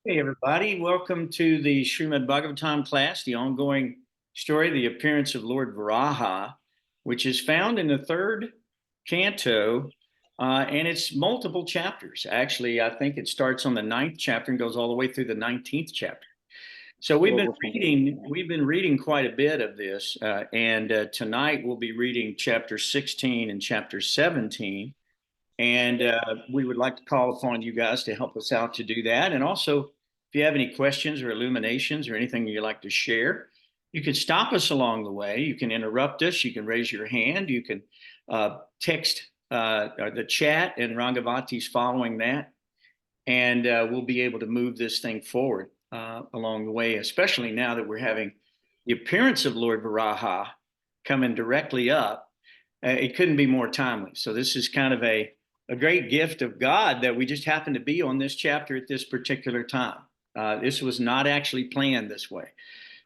Hey, everybody. Welcome to the Srimad Bhagavatam class, the ongoing story, the appearance of Lord Varaha, which is found in the third canto, and it's multiple chapters. Actually, I think it starts on the 9th chapter and goes all the way through the 19th chapter. So we've been reading quite a bit of this, and tonight we'll be reading chapter 16 and chapter 17. And we would like to call upon you guys to help us out to do that. And also, if you have any questions or illuminations or anything you'd like to share, you can stop us along the way. You can interrupt us. You can raise your hand. You can text the chat, and Rangavati's following that. And we'll be able to move this thing forward along the way, especially now that we're having the appearance of Lord Varaha coming directly up. It couldn't be more timely. So this is kind of a great gift of God that we just happen to be on this chapter at this particular time. This was not actually planned this way.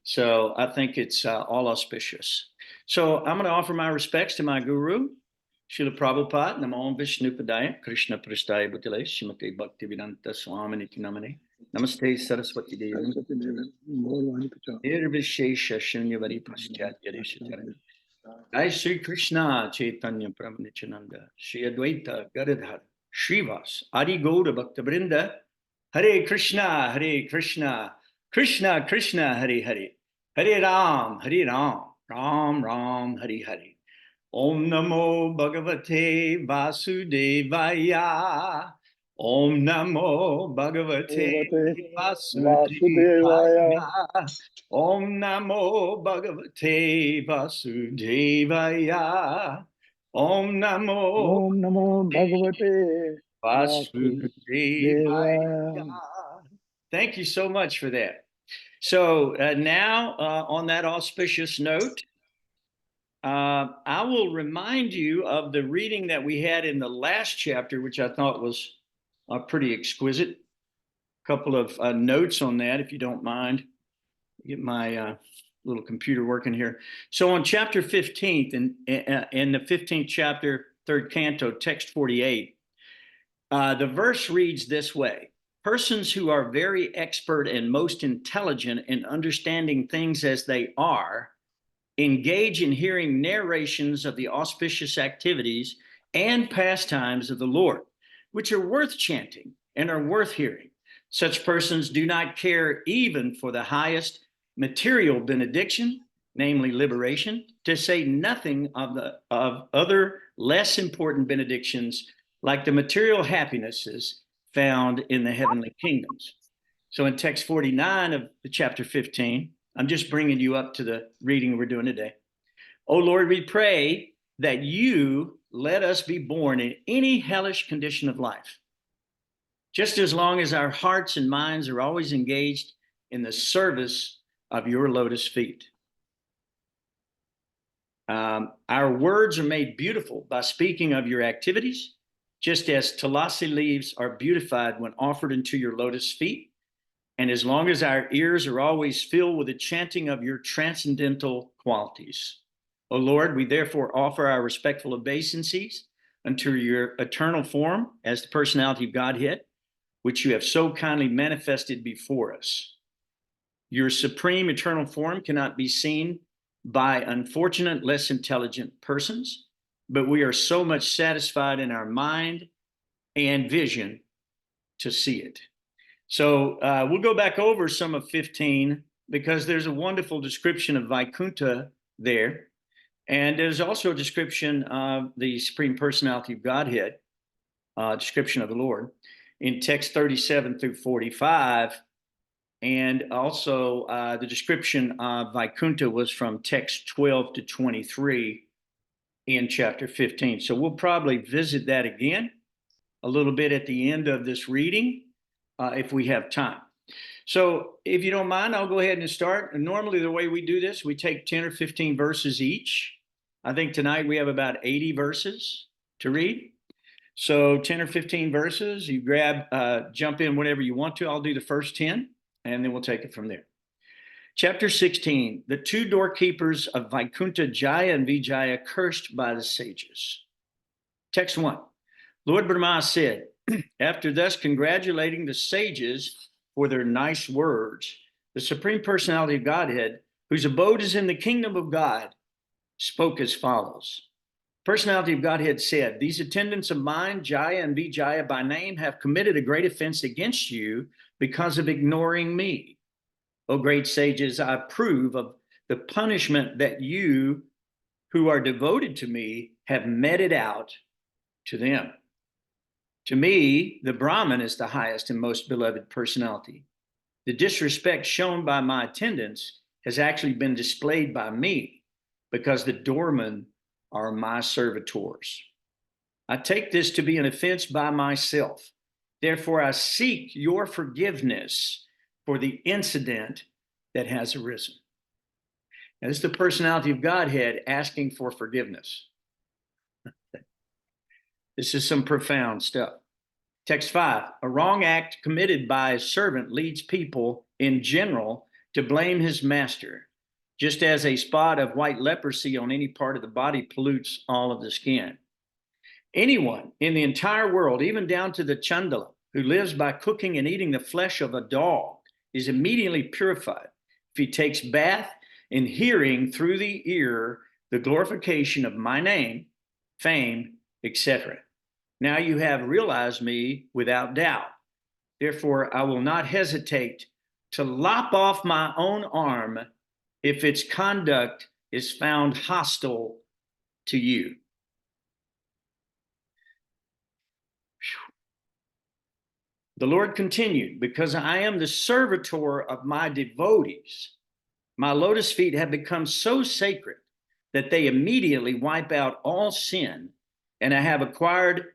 So I think it's all auspicious. So I'm going to offer my respects to my guru, Srila Prabhupada, Namo Vishnupadaya, Krishna Prasthaya Bhutale, Srimati Bhaktivedanta Swaminiti Namane, Namaste Saraswati Devi, Nirvishesha Shunyavadi Paschatyarishatara. Jai Sri Krishna Chaitanya Prabhu Nityananda, Sri Advaita Gadadhar, Srivas, Adi Gaura Bhakta Vrinda, Hare Krishna, Krishna Krishna, Hare Hare, Hare Ram, Ram Ram, Hare Hare. Om Namo Bhagavate Vasudevaya. Om Namo Bhagavate Vasudevaya. Om Namo Bhagavate Vasudevaya. Om Namo Bhagavate Vasudevaya. Thank you so much for that. So now, on that auspicious note, I will remind you of the reading that we had in the last chapter, which I thought was pretty exquisite. A couple of notes on that, if you don't mind. Get my little computer working here. So on chapter 15, in the 15th chapter, 3rd canto, text 48, the verse reads this way: persons who are very expert and most intelligent in understanding things as they are engage in hearing narrations of the auspicious activities and pastimes of the Lord, which are worth chanting and are worth hearing. Such persons do not care even for the highest material benediction, namely liberation, to say nothing of other less important benedictions like the material happinesses found in the heavenly kingdoms. So in text 49 of the chapter 15, I'm just bringing you up to the reading we're doing today. Oh Lord, we pray that you let us be born in any hellish condition of life, just as long as our hearts and minds are always engaged in the service of your lotus feet. Our words are made beautiful by speaking of your activities, just as tulasi leaves are beautified when offered into your lotus feet. And as long as our ears are always filled with the chanting of your transcendental qualities. O Lord, we therefore offer our respectful obeisances unto your eternal form as the personality of Godhead, which you have so kindly manifested before us. Your supreme eternal form cannot be seen by unfortunate, less intelligent persons, but we are so much satisfied in our mind and vision to see it. So we'll go back over some of 15 because there's a wonderful description of Vaikuntha there. And there's also a description of the Supreme Personality of Godhead, description of the Lord in text 37 through 45. And also the description of Vaikuntha was from text 12 to 23 in chapter 15. So we'll probably visit that again a little bit at the end of this reading, if we have time. So if you don't mind, I'll go ahead and start. And normally the way we do this, we take 10 or 15 verses each. I think tonight we have about 80 verses to read. So 10 or 15 verses, you jump in whenever you want to. I'll do the first 10, and then we'll take it from there. Chapter 16, the two doorkeepers of Vaikuntha, Jaya and Vijaya, cursed by the sages. Text 1, Lord Brahma said, after thus congratulating the sages for their nice words, the Supreme Personality of Godhead, whose abode is in the kingdom of God, spoke as follows. Personality of Godhead said, these attendants of mine, Jaya and Vijaya by name, have committed a great offense against you because of ignoring me. O great sages, I approve of the punishment that you who are devoted to me have meted out to them. To me, the Brahman is the highest and most beloved personality. The disrespect shown by my attendants has actually been displayed by me because the doormen are my servitors. I take this to be an offense by myself. Therefore, I seek your forgiveness for the incident that has arisen. Now, this is the personality of Godhead asking for forgiveness. This is some profound stuff. Text 5, a wrong act committed by a servant leads people in general to blame his master, just as a spot of white leprosy on any part of the body pollutes all of the skin. Anyone in the entire world, even down to the Chandala, who lives by cooking and eating the flesh of a dog, is immediately purified if he takes bath in hearing through the ear the glorification of my name, fame, etc. Now you have realized me without doubt. Therefore, I will not hesitate to lop off my own arm if its conduct is found hostile to you. The Lord continued, because I am the servitor of my devotees, my lotus feet have become so sacred that they immediately wipe out all sin, and I have acquired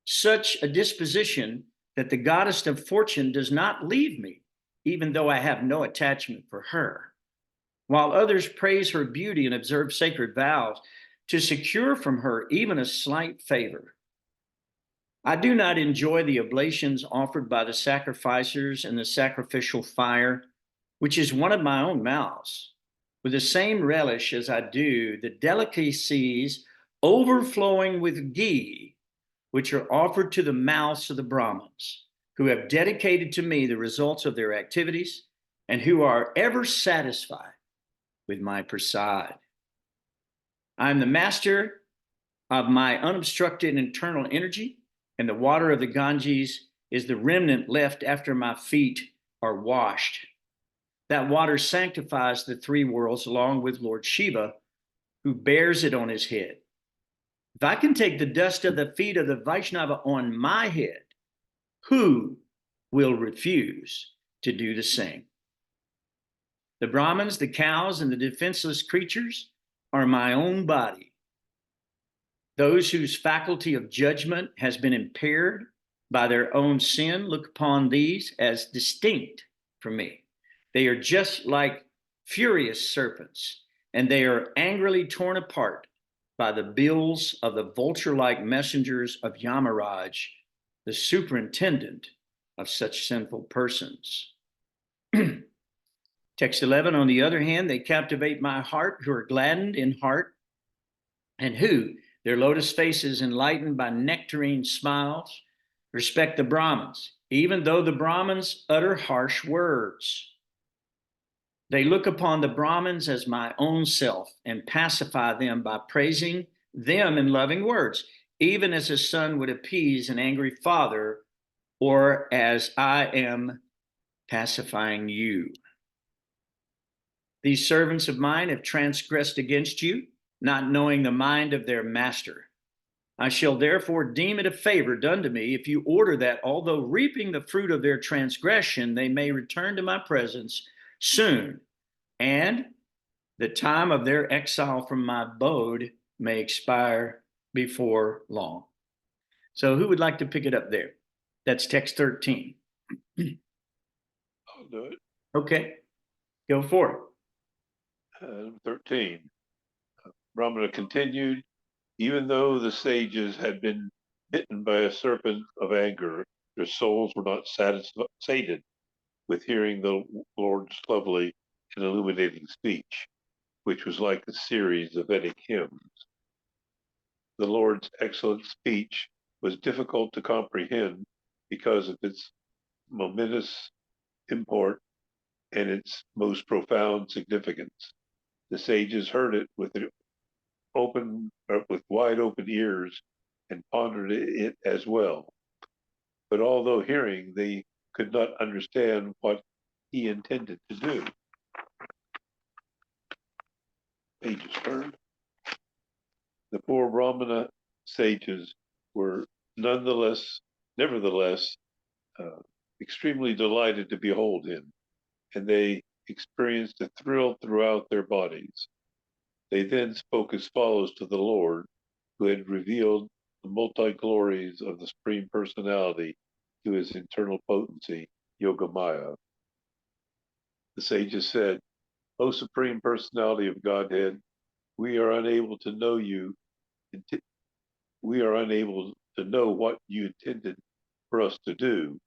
such a disposition that the goddess of fortune does not leave me, even though I have no attachment for her. While others praise her beauty and observe sacred vows to secure from her even a slight favor, I do not enjoy the oblations offered by the sacrificers and the sacrificial fire, which is one of my own mouths, with the same relish as I do the delicacies overflowing with ghee, which are offered to the mouths of the Brahmins, who have dedicated to me the results of their activities and who are ever satisfied with my prasad. I am the master of my unobstructed internal energy, and the water of the Ganges is the remnant left after my feet are washed. That water sanctifies the three worlds along with Lord Shiva, who bears it on his head. If I can take the dust of the feet of the Vaishnava on my head, who will refuse to do the same? The Brahmins, the cows, and the defenseless creatures are my own body. Those whose faculty of judgment has been impaired by their own sin look upon these as distinct from me. They are just like furious serpents, and they are angrily torn apart by the bills of the vulture-like messengers of Yamaraj, the superintendent of such sinful persons. Text 11, on the other hand, they captivate my heart, who are gladdened in heart, and who, their lotus faces enlightened by nectarine smiles, respect the Brahmins, even though the Brahmins utter harsh words. They look upon the Brahmins as my own self and pacify them by praising them in loving words, even as a son would appease an angry father, or as I am pacifying you. These servants of mine have transgressed against you, not knowing the mind of their master. I shall therefore deem it a favor done to me if you order that, although reaping the fruit of their transgression, they may return to my presence soon, and the time of their exile from my abode may expire before long. So who would like to pick it up there? That's text 13. I'll do it. Okay, go for it. 13. Brahmana continued, even though the sages had been bitten by a serpent of anger, their souls were not sated with hearing the Lord's lovely and illuminating speech, which was like a series of Vedic hymns. The Lord's excellent speech was difficult to comprehend because of its momentous import and its most profound significance. The sages heard it with wide open ears and pondered it as well. But although hearing, they could not understand what he intended to do. Pages turned. The four Brahmana sages were nevertheless, extremely delighted to behold him, and they experienced a thrill throughout their bodies. They then spoke as follows to the Lord, who had revealed the multi-glories of the Supreme Personality to his internal potency, Yogamaya. The sages said, O Supreme Personality of Godhead, we are unable to know you. We are unable to know what you intended for us to do.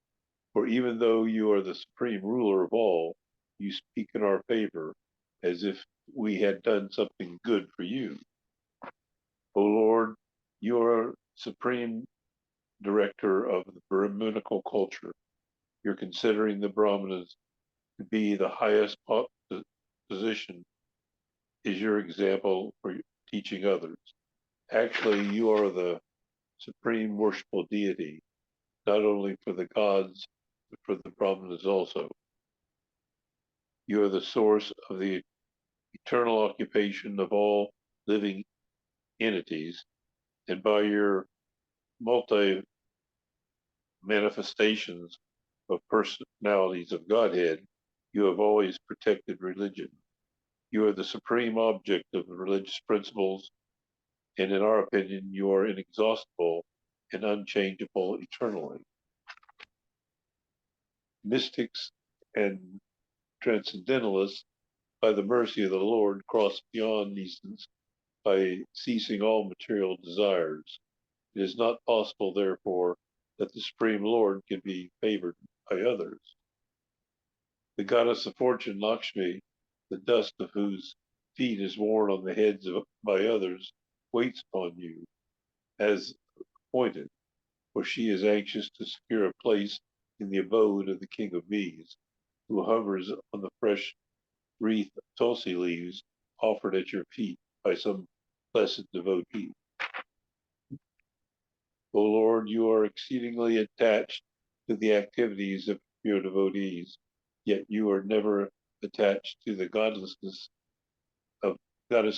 For even though you are the supreme ruler of all, you speak in our favor as if we had done something good for you. O Lord, you are supreme director of the Brahminical culture. You're considering the Brahmanas to be the highest position is your example for teaching others. Actually, you are the supreme worshipful deity, not only for the gods, but for the Brahmanas also. You are the source of the eternal occupation of all living entities, and by your multi-manifestations of personalities of Godhead, you have always protected religion. You are the supreme object of the religious principles, and in our opinion, you are inexhaustible and unchangeable eternally. Mystics and transcendentalists, by the mercy of the Lord, cross beyond these by ceasing all material desires. It is not possible, therefore, that the Supreme Lord can be favored by others. The goddess of fortune, Lakshmi, the dust of whose feet is worn on the heads by others, waits upon you as appointed, for she is anxious to secure a place in the abode of the king of bees, who hovers on the fresh wreath of tulsi leaves offered at your feet by some blessed devotee. O Lord, you are exceedingly attached to the activities of your devotees, yet you are never attached to the goddess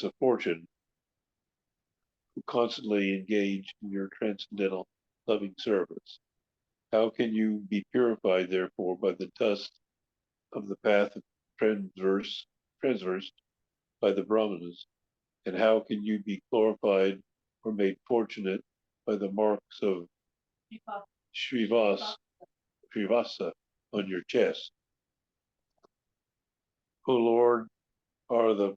of fortune, who constantly engage in your transcendental loving service. How can you be purified, therefore, by the dust of the path of transversed by the Brahmanas? And how can you be glorified or made fortunate by the marks of Srivasa on your chest? O Lord, are the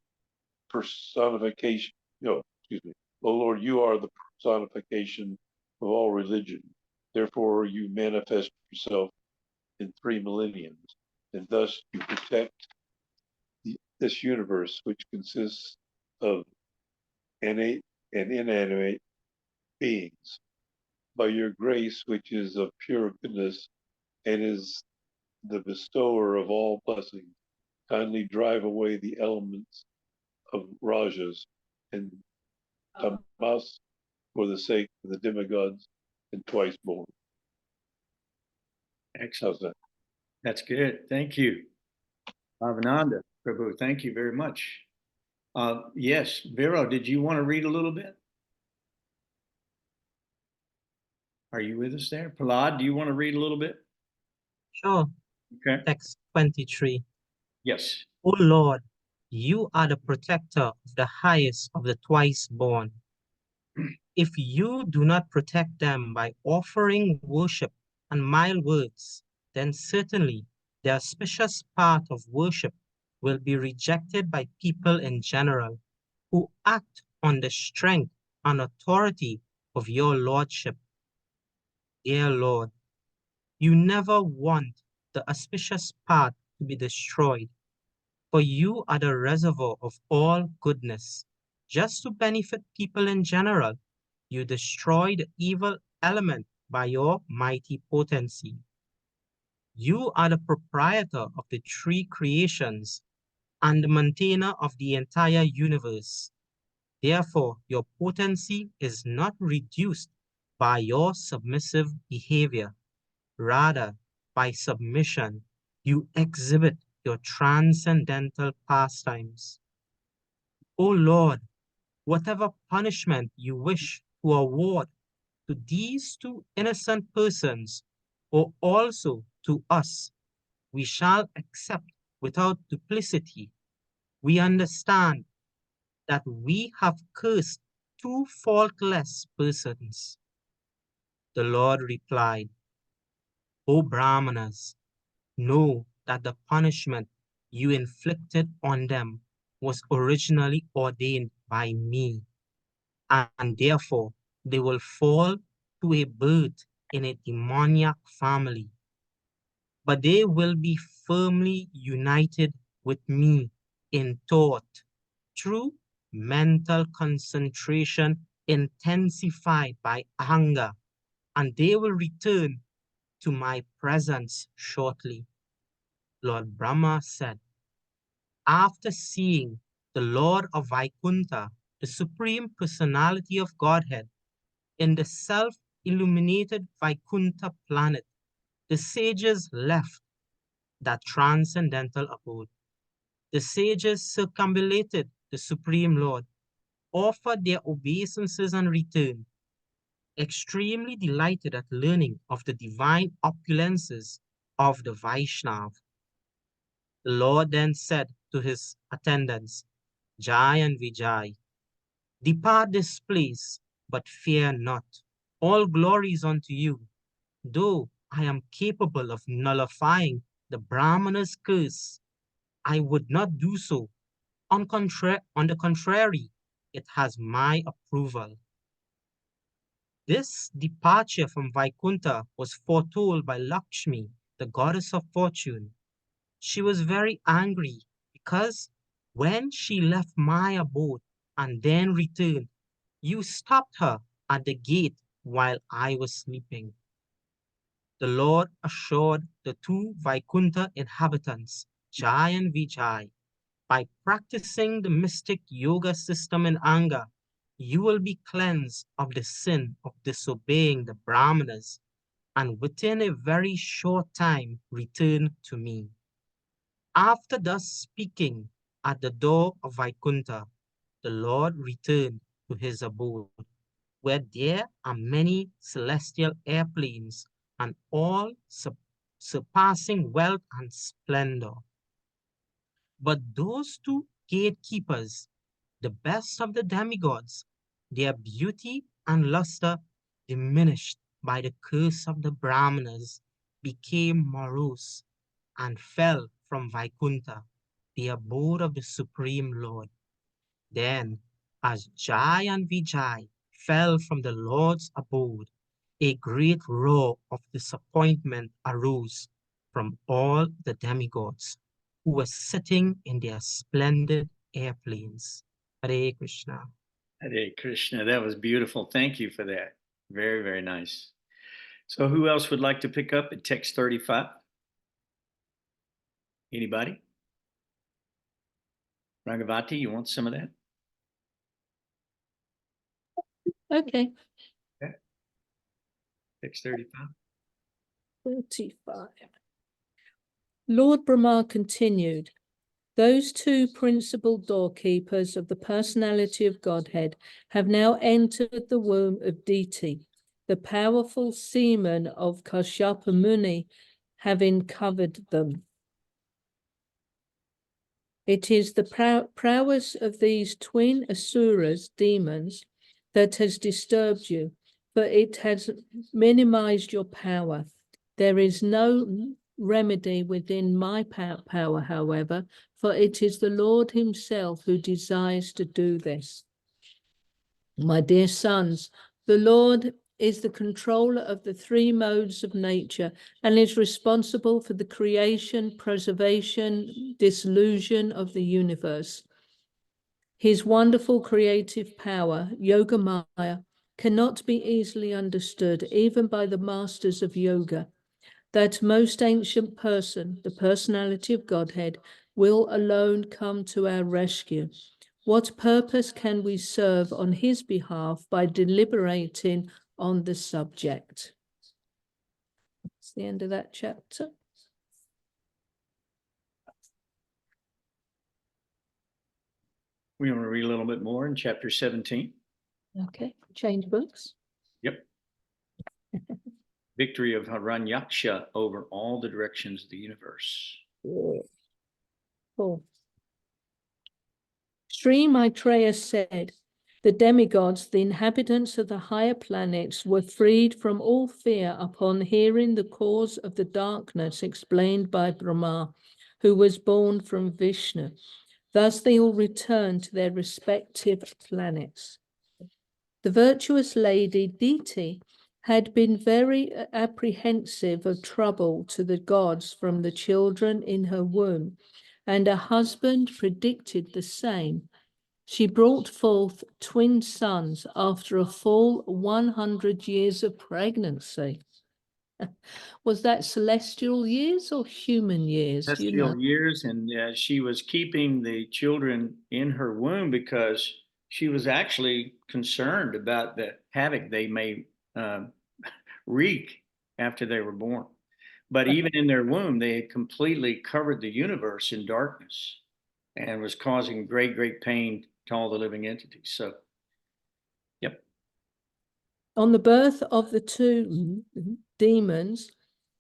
personification, no, excuse me. O Lord, you are the personification of all religion. Therefore, you manifest yourself in 3 millenniums, and thus you protect this universe, which consists of innate and inanimate beings. By your grace, which is of pure goodness and is the bestower of all blessings, kindly drive away the elements of rajas and tamas for the sake of the demigods and twice born. Excellent. How's that? That's good. Thank you. Bhavananda, Prabhu, thank you very much. Yes, Vero, did you want to read a little bit? Are you with us there? Prahlad, do you want to read a little bit? Sure. Okay. Text 23. Yes. O Lord, you are the protector of the highest of the twice born. If you do not protect them by offering worship and mild words, then certainly the auspicious path of worship will be rejected by people in general who act on the strength and authority of your lordship. Dear Lord, you never want the auspicious path to be destroyed, for you are the reservoir of all goodness. Just to benefit people in general, you destroy the evil element by your mighty potency. You are the proprietor of the three creations and the maintainer of the entire universe. Therefore, your potency is not reduced by your submissive behavior. Rather, by submission, you exhibit your transcendental pastimes. O Lord, whatever punishment you wish to award to these two innocent persons, or also to us, we shall accept without duplicity. We understand that we have cursed two faultless persons. The Lord replied, O Brahmanas, know that the punishment you inflicted on them was originally ordained by me, and therefore they will fall to a birth in a demoniac family. But they will be firmly united with me in thought through mental concentration intensified by anger, and they will return to my presence shortly. Lord Brahma said, after seeing the Lord of Vaikuntha, the Supreme Personality of Godhead, in the self-illuminated Vaikuntha planet, the sages left that transcendental abode. The sages circumambulated the Supreme Lord, offered their obeisances and returned, extremely delighted at learning of the divine opulences of the Vaishnava. The Lord then said to his attendants, Jai and Vijay, depart this place, but fear not. All glory is unto you, though I am capable of nullifying the Brahmana's curse. I would not do so. On the contrary, it has my approval. This departure from Vaikuntha was foretold by Lakshmi, the goddess of fortune. She was very angry because when she left my abode and then returned, you stopped her at the gate while I was sleeping. The Lord assured the two Vaikuntha inhabitants, Jai and Vijay, by practicing the mystic yoga system in anger, you will be cleansed of the sin of disobeying the Brahmanas and within a very short time return to me. After thus speaking at the door of Vaikuntha, the Lord returned to his abode, where there are many celestial airplanes and all surpassing wealth and splendor. But those two gatekeepers, the best of the demigods, their beauty and luster diminished by the curse of the Brahmanas, became morose and fell from Vaikuntha, the abode of the Supreme Lord. Then, as Jai and Vijay fell from the Lord's abode, a great roar of disappointment arose from all the demigods who were sitting in their splendid airplanes. Hare Krishna. Hare Krishna. That was beautiful. Thank you for that. Very, very nice. So who else would like to pick up at text 35? Anybody? Raghavati, you want some of that? Okay. Text 35. 35. Lord Brahma continued, those two principal doorkeepers of the personality of Godhead have now entered the womb of Diti, the powerful semen of Kashyapa Muni, having covered them. It is the prowess of these twin asuras, demons, that has disturbed you, for it has minimized your power. There is no remedy within my power, however, for it is the Lord himself who desires to do this. My dear sons, the Lord is the controller of the three modes of nature and is responsible for the creation, preservation, dissolution of the universe. His wonderful creative power, Yoga Maya, cannot be easily understood even by the masters of yoga. That most ancient person, the personality of Godhead, will alone come to our rescue. What purpose can we serve on his behalf by deliberating on the subject? That's the end of that chapter. We want to read a little bit more in chapter 17. Okay, change books. Yep. Victory of Hiranyaksha over all the directions of the universe. Cool. Sri Maitreya said, the demigods, the inhabitants of the higher planets, were freed from all fear upon hearing the cause of the darkness explained by Brahma, who was born from Vishnu. Thus they all returned to their respective planets. The virtuous lady Diti had been very apprehensive of trouble to the gods from the children in her womb, and her husband predicted the same. She brought forth twin sons after a full 100 years of pregnancy. Was that celestial years or human years? Do you know? Celestial years, and she was keeping the children in her womb because she was actually concerned about the havoc they may wreak after they were born. But even in their womb, they had completely covered the universe in darkness and was causing great, great pain to all the living entities. So, yep. On the birth of the two demons,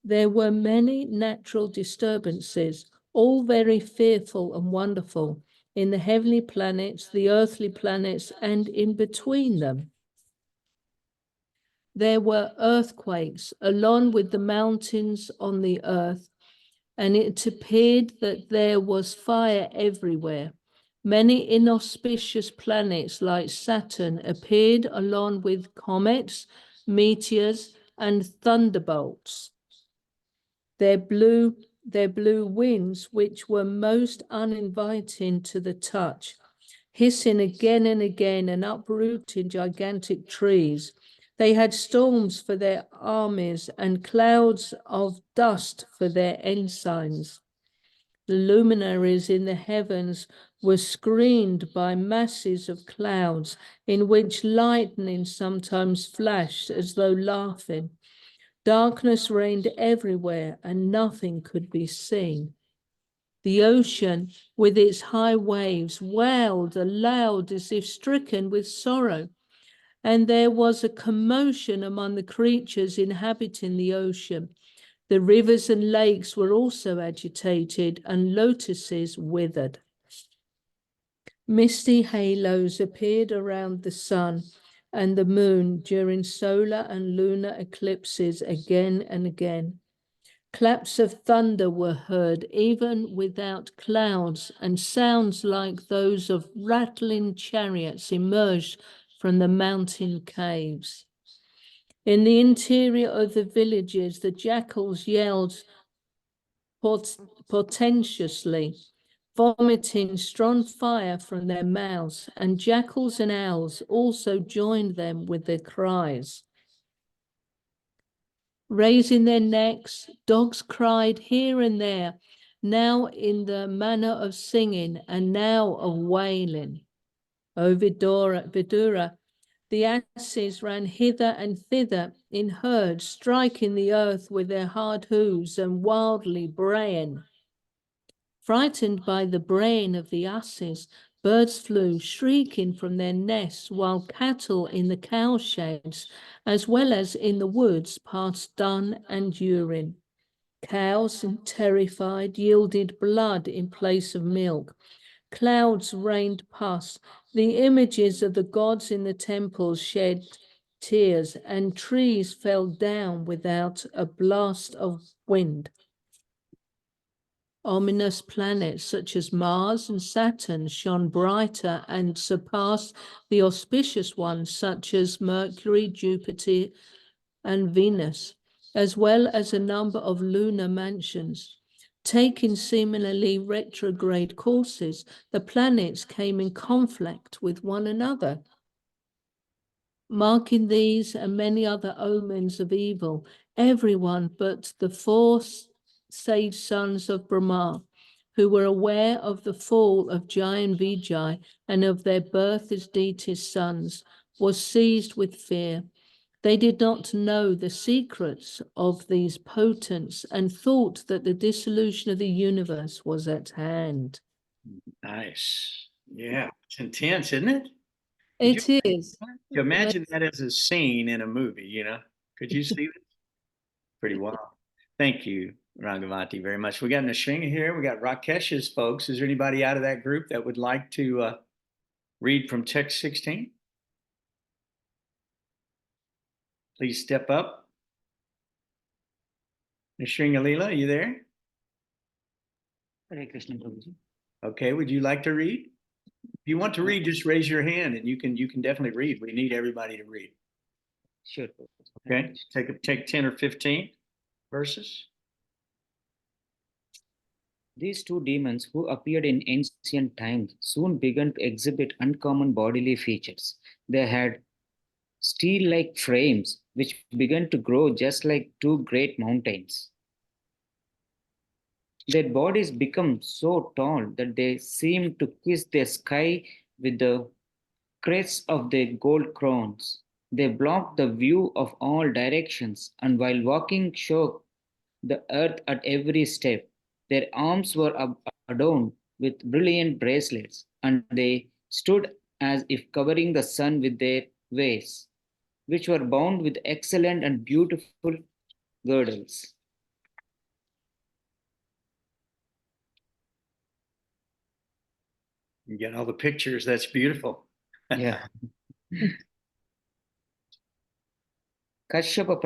there were many natural disturbances, all very fearful and wonderful, in the heavenly planets, the earthly planets, and in between them. There were earthquakes along with the mountains on the earth, and it appeared that there was fire everywhere. Many inauspicious planets like Saturn appeared along with comets, meteors, and thunderbolts. Their blue winds, which were most uninviting to the touch, hissing again and again and uprooting gigantic trees. They had storms for their armies and clouds of dust for their ensigns. The luminaries in the heavens were screened by masses of clouds in which lightning sometimes flashed as though laughing. Darkness reigned everywhere and nothing could be seen. The ocean, with its high waves, wailed aloud as if stricken with sorrow, and there was a commotion among the creatures inhabiting the ocean. The rivers and lakes were also agitated, and lotuses withered. Misty halos appeared around the sun and the moon during solar and lunar eclipses again and again. Claps of thunder were heard even without clouds, and sounds like those of rattling chariots emerged from the mountain caves. In the interior of the villages, the jackals yelled portentously, vomiting strong fire from their mouths, and jackals and owls also joined them with their cries. Raising their necks, dogs cried here and there, now in the manner of singing and now of wailing. O Vidura, the asses ran hither and thither in herds, striking the earth with their hard hooves and wildly braying. Frightened by the braying of the asses, birds flew shrieking from their nests, while cattle in the cowsheds, as well as in the woods, passed dung and urine. Cows, terrified, yielded blood in place of milk. Clouds rained pus. The images of the gods in the temples shed tears, and trees fell down without a blast of wind. Ominous planets such as Mars and Saturn shone brighter and surpassed the auspicious ones such as Mercury, Jupiter, and Venus, as well as a number of lunar mansions. Taking seemingly retrograde courses, the planets came in conflict with one another. Marking these and many other omens of evil, everyone but the four sage sons of Brahma, who were aware of the fall of Jai and Vijay and of their birth as deities' sons, was seized with fear. They did not know the secrets of these potents and thought that the dissolution of the universe was at hand. Nice. Yeah, it's intense, isn't it? It is. You imagine that as a scene in a movie, you know? Could you see it? Pretty wild. Thank you, Rangavati, very much. We got Nishinga here. We got Rakesh's folks. Is there anybody out of that group that would like to read from text 16? Please step up. Nishinga Leela, are you there? Hare Krishna Prabhuji. Okay, would you like to read? If you want to read, just raise your hand and you can definitely read. We need everybody to read. Sure. Prabhuji. Okay, take 10 or 15 verses. These two demons who appeared in ancient times soon began to exhibit uncommon bodily features. They had steel-like frames which began to grow just like two great mountains. Their bodies became so tall that they seemed to kiss the sky with the crests of their gold crowns. They blocked the view of all directions, and while walking shook the earth at every step. Their arms were adorned with brilliant bracelets, and they stood as if covering the sun with their waists, which were bound with excellent and beautiful girdles. You get all the pictures. That's beautiful. Yeah. Kashyapa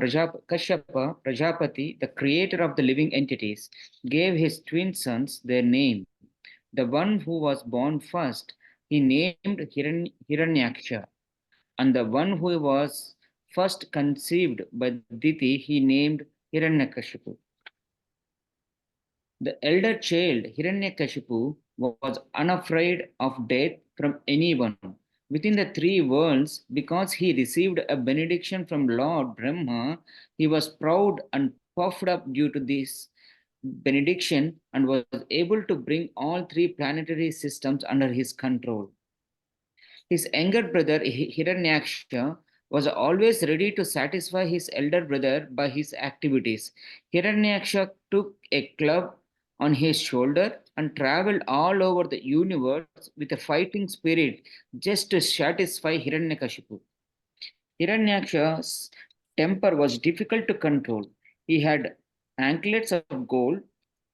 Prajapati, the creator of the living entities, gave his twin sons their name. The one who was born first, he named Hiranyaksha, and the one who was first conceived by Diti, he named Hiranyakashipu. The elder child, Hiranyakashipu, was unafraid of death from anyone within the three worlds. Because he received a benediction from Lord Brahma, he was proud and puffed up due to this benediction and was able to bring all three planetary systems under his control. His younger brother Hiranyaksha was always ready to satisfy his elder brother by his activities. Hiranyaksha took a club on his shoulder and traveled all over the universe with a fighting spirit just to satisfy Hiranyakashipu. Hiranyaksha's temper was difficult to control. He had anklets of gold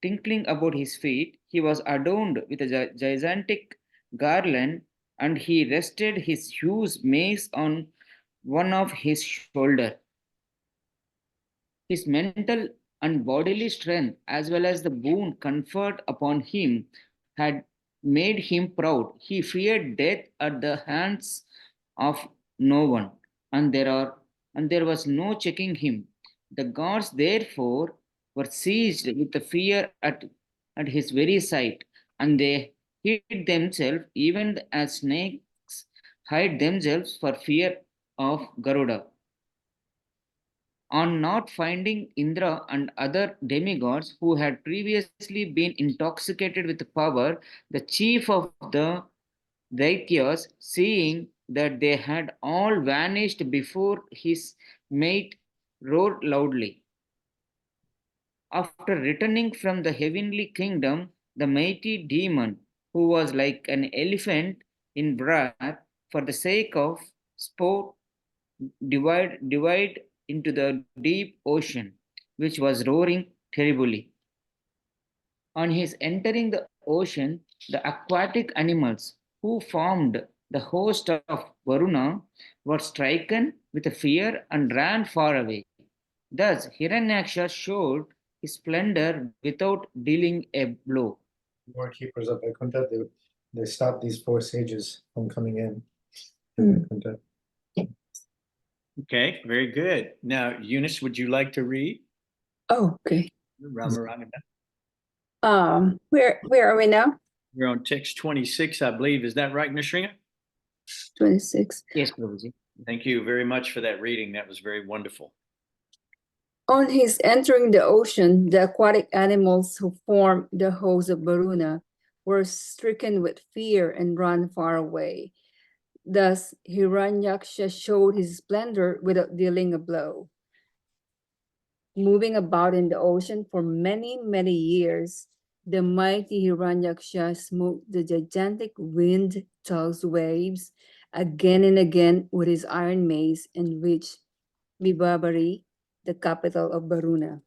tinkling about his feet. He was adorned with a gigantic garland, and he rested his huge mace on one of his shoulders. His mental and bodily strength, as well as the boon conferred upon him, had made him proud. He feared death at the hands of no one, and there was no checking him. The gods, therefore, were seized with the fear at his very sight, and they hid themselves, even as snakes hide themselves for fear of Garuda. On not finding Indra and other demigods who had previously been intoxicated with power, the chief of the Daityas, seeing that they had all vanished before his mate, roared loudly. After returning from the heavenly kingdom, the mighty demon, who was like an elephant in wrath for the sake of sport, divide into the deep ocean, which was roaring terribly. On his entering the ocean, the aquatic animals who formed the host of Varuna were stricken with fear and ran far away. Thus, Hiranyaksha showed his splendor without dealing a blow. More keepers of Vaikuntha, they stopped these four sages from coming in. Vaikuntha. Okay, very good. Now, Eunice, would you like to read? Oh, okay. Ramaranga. Where are we now? We're on text 26, I believe. Is that right, Nisringa? 26. Yes, Prabhuji. Thank you very much for that reading. That was very wonderful. On his entering the ocean, the aquatic animals who formed the host of Varuna were stricken with fear and ran far away. Thus, Hiranyaksha showed his splendor without dealing a blow. Moving about in the ocean for many, many years, the mighty Hiranyaksha smote the gigantic wind-tossed waves again and again with his iron mace and reached Vibhabari, the capital of Varuna.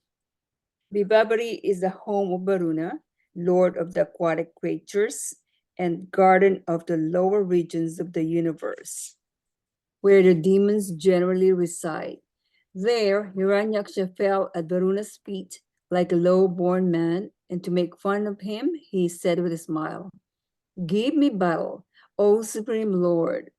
Vibhabari is the home of Varuna, lord of the aquatic creatures and guardian of the lower regions of the universe, where the demons generally reside. There, Hiranyaksha fell at Varuna's feet like a low-born man, and to make fun of him, he said with a smile, "Give me battle, O Supreme Lord.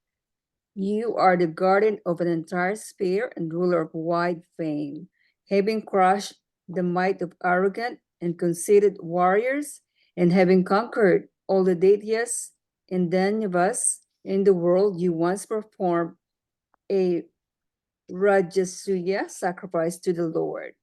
You are the guardian of an entire sphere and ruler of wide fame. Having crushed the might of arrogant and conceited warriors, and having conquered all the Daityas and Danyavas in the world, you once performed a Rajasuya sacrifice to the Lord.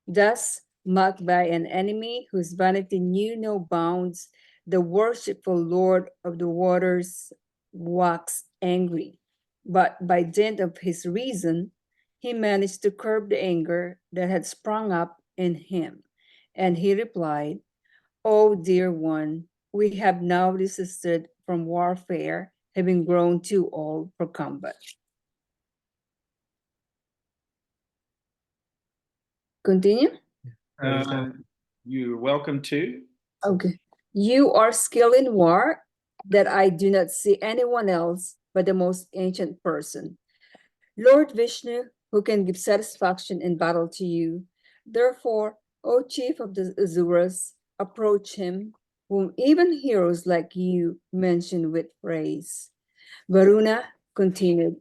Thus, mocked by an enemy whose vanity knew no bounds, the worshipful Lord of the waters waxed angry. But by dint of his reason, he managed to curb the anger that had sprung up in him. And he replied, "O dear one, we have now desisted from warfare, having grown too old for combat." Continue? You're welcome to. Okay. You are skilled in war that I do not see anyone else but the most ancient person. Lord Vishnu, who can give satisfaction in battle to you. Therefore, O chief of the Asuras, approach him, whom even heroes like you mention with praise. Varuna continued,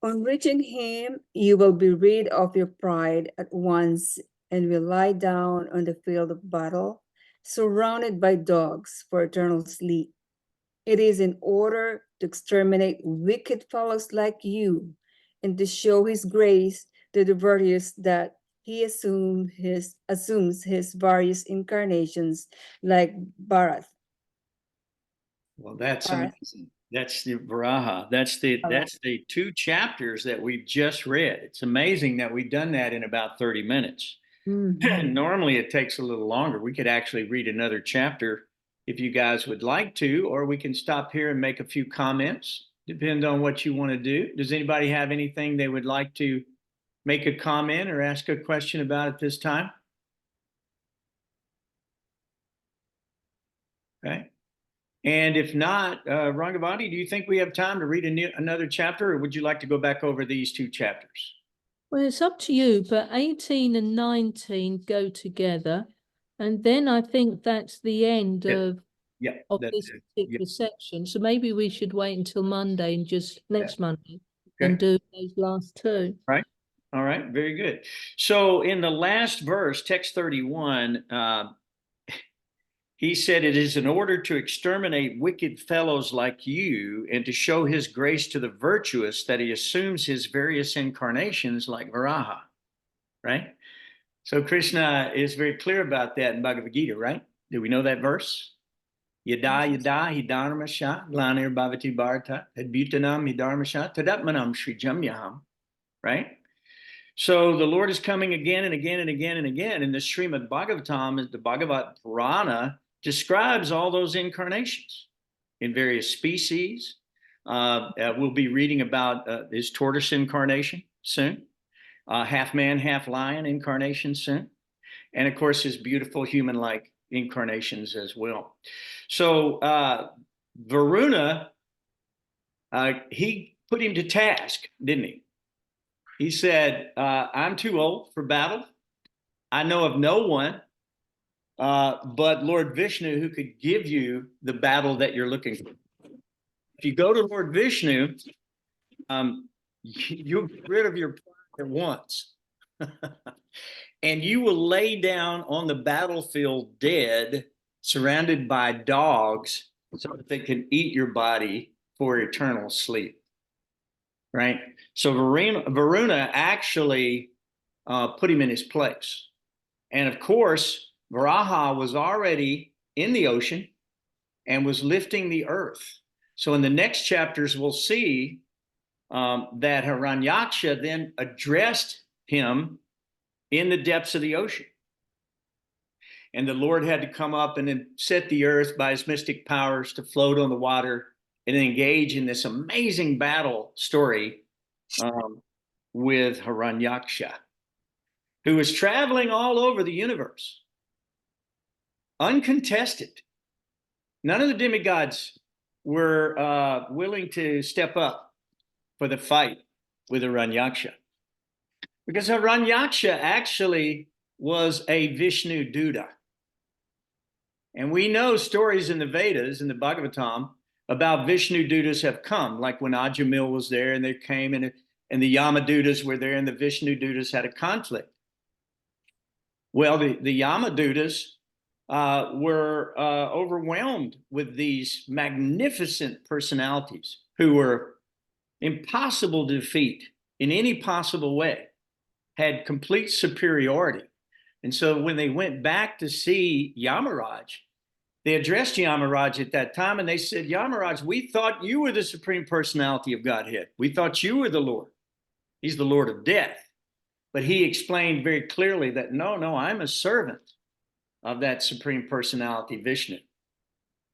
on reaching him, you will be rid of your pride at once and will lie down on the field of battle, surrounded by dogs for eternal sleep. It is in order to exterminate wicked fellows like you and to show his grace to the virtuous that he assumes his various incarnations like Bharat. Well, that's Bharat. amazing. That's the Varaha. That's the 2 chapters that we've just read. It's amazing that we've done that in about 30 minutes. Mhm. Normally it takes a little longer. We could actually read another chapter if you guys would like to, or we can stop here and make a few comments. Depend on what you want to do. Does anybody have anything they would like to make a comment or ask a question about at this time? Okay. And if not, Rangavati, do you think we have time to read another chapter, or would you like to go back over these 2 chapters? Well, it's up to you, but 18 and 19 go together. And then I think that's the end of this particular section. So maybe we should wait until Monday and just next Monday and do those last 2. Right. All right. Very good. So in the last verse, text 31, he said, it is in order to exterminate wicked fellows like you and to show his grace to the virtuous that he assumes his various incarnations like Varaha, right? So Krishna is very clear about that in Bhagavad Gita, right? Do we know that verse? Yada hidarmasha glanir bhavati bharata adbhutanam hidarmasha tadatmanam srijamyaham, right? So the Lord is coming again and again and again and again. And the Srimad Bhagavatam, the Bhagavat Purana, describes all those incarnations in various species. We'll be reading about his tortoise incarnation soon, half man, half lion incarnation soon, and of course his beautiful human-like incarnations as well. So Varuna, he put him to task, didn't he? He said, I'm too old for battle. I know of no one but Lord Vishnu who could give you the battle that you're looking for. If you go to Lord Vishnu, you'll get rid of your pride at once. And you will lay down on the battlefield dead, surrounded by dogs, so that they can eat your body for eternal sleep. Right? So Varuna actually put him in his place. And of course, Varaha was already in the ocean and was lifting the earth. So in the next chapters, we'll see that Hiranyaksha then addressed him in the depths of the ocean. And the Lord had to come up and then set the earth by his mystic powers to float on the water and engage in this amazing battle story with Hiranyaksha, who was traveling all over the universe, uncontested. None of the demigods were willing to step up for the fight with Hiranyaksha, because Hiranyaksha actually was a Vishnu Duta. And we know stories in the Vedas, in the Bhagavatam, about Vishnu Dutas have come, like when Ajamil was there and they came and the Yamadutas were there and the Vishnu Dutas had a conflict. Well, the Yamadutas were overwhelmed with these magnificent personalities who were impossible to defeat in any possible way, had complete superiority. And so when they went back to see Yamaraj, they addressed Yamaraj at that time and they said, Yamaraj, we thought you were the supreme personality of Godhead. We thought you were the Lord. He's the Lord of death. But he explained very clearly that, no, I'm a servant of that supreme personality, Vishnu.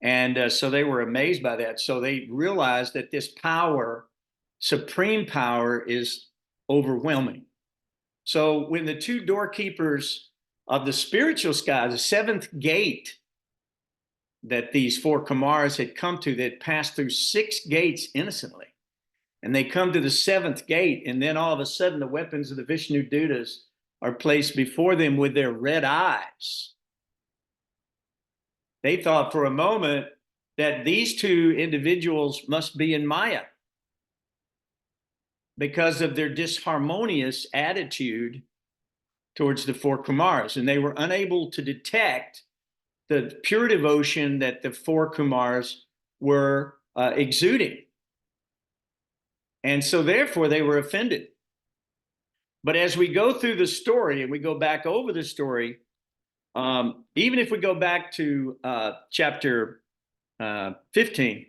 And so they were amazed by that. So they realized that this power, supreme power, is overwhelming. So when the two doorkeepers of the spiritual sky, the seventh gate that these four Kumaras had come to, that passed through 6 gates innocently, and they come to the 7th gate, and then all of a sudden the weapons of the Vishnu Dutas are placed before them with their red eyes. They thought for a moment that these two individuals must be in Maya because of their disharmonious attitude towards the four Kumaras, and they were unable to detect the pure devotion that the four Kumaras were exuding. And so therefore they were offended. But as we go through the story and we go back over the story, even if we go back to chapter 15,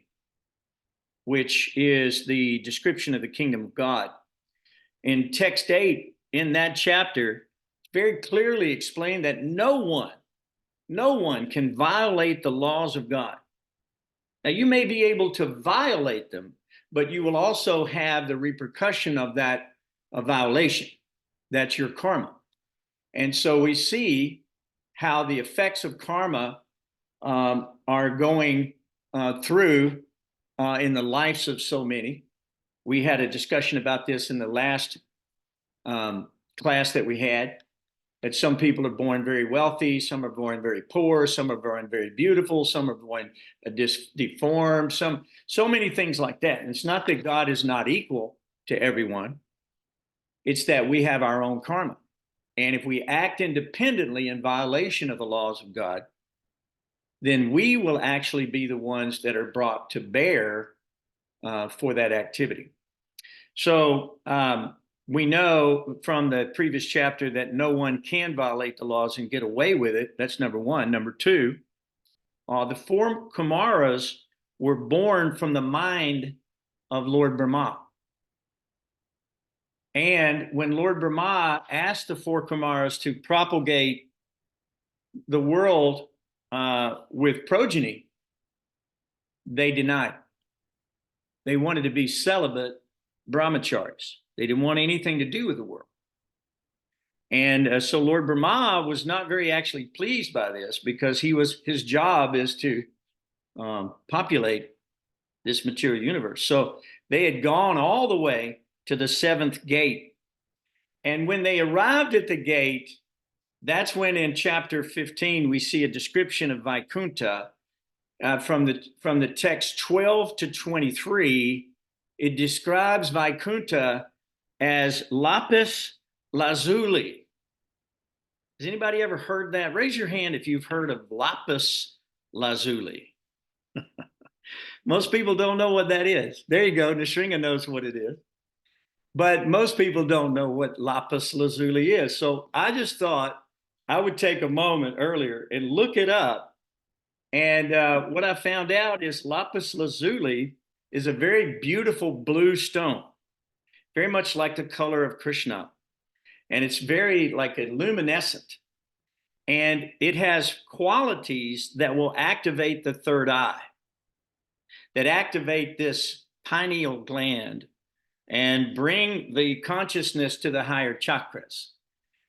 which is the description of the kingdom of God, in text 8, in that chapter, very clearly explained that no one can violate the laws of God. Now, you may be able to violate them, but you will also have the repercussion of that violation. That's your karma. And so we see how the effects of karma are going through in the lives of so many. We had a discussion about this in the last class that we had, that some people are born very wealthy, some are born very poor, some are born very beautiful, some are born deformed, so many things like that. And it's not that God is not equal to everyone. It's that we have our own karma. And if we act independently in violation of the laws of God, then we will actually be the ones that are brought to bear for that activity. So we know from the previous chapter that no one can violate the laws and get away with it. That's number one. Number two, the four Kumaras were born from the mind of Lord Brahma. And when Lord Brahma asked the four Kumaras to propagate the world with progeny, they denied. They wanted to be celibate brahmacharis. They didn't want anything to do with the world. And so Lord Brahma was not very actually pleased by this, because his job is to populate this material universe. So they had gone all the way to the 7th gate. And when they arrived at the gate, that's when in chapter 15 we see a description of Vaikuntha. From the text 12 to 23, it describes Vaikuntha as lapis lazuli. Has anybody ever heard that? Raise your hand if you've heard of lapis lazuli. Most people don't know what that is. There you go. Nishringa knows what it is. But most people don't know what lapis lazuli is. So I just thought I would take a moment earlier and look it up. And what I found out is lapis lazuli is a very beautiful blue stone, very much like the color of Krishna. And it's very like a luminescent. And it has qualities that will activate the third eye, that activate this pineal gland and bring the consciousness to the higher chakras.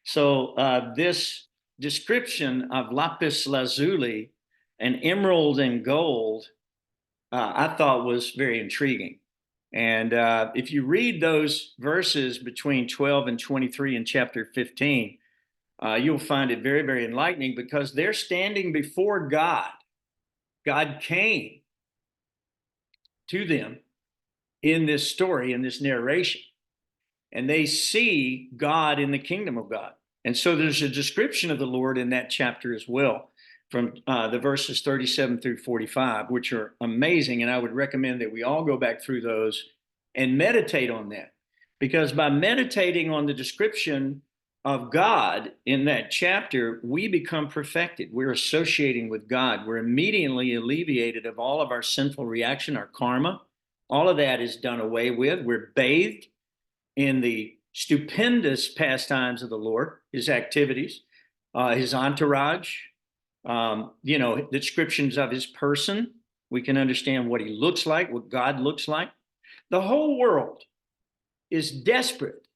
So this description of lapis lazuli, an emerald and gold, I thought was very intriguing. And if you read those verses between 12 and 23 in chapter 15, you'll find it very, very enlightening, because they're standing before God. God came to them in this story, in this narration, and they see God in the kingdom of God. And so there's a description of the Lord in that chapter as well, from the verses 37 through 45, which are amazing. And I would recommend that we all go back through those and meditate on that, because by meditating on the description of God in that chapter, we become perfected. We're associating with God. We're immediately alleviated of all of our sinful reaction, our karma. All of that is done away with. We're bathed in the stupendous pastimes of the Lord, his activities, his entourage, descriptions of his person. We can understand what he looks like, what God looks like. The whole world is desperate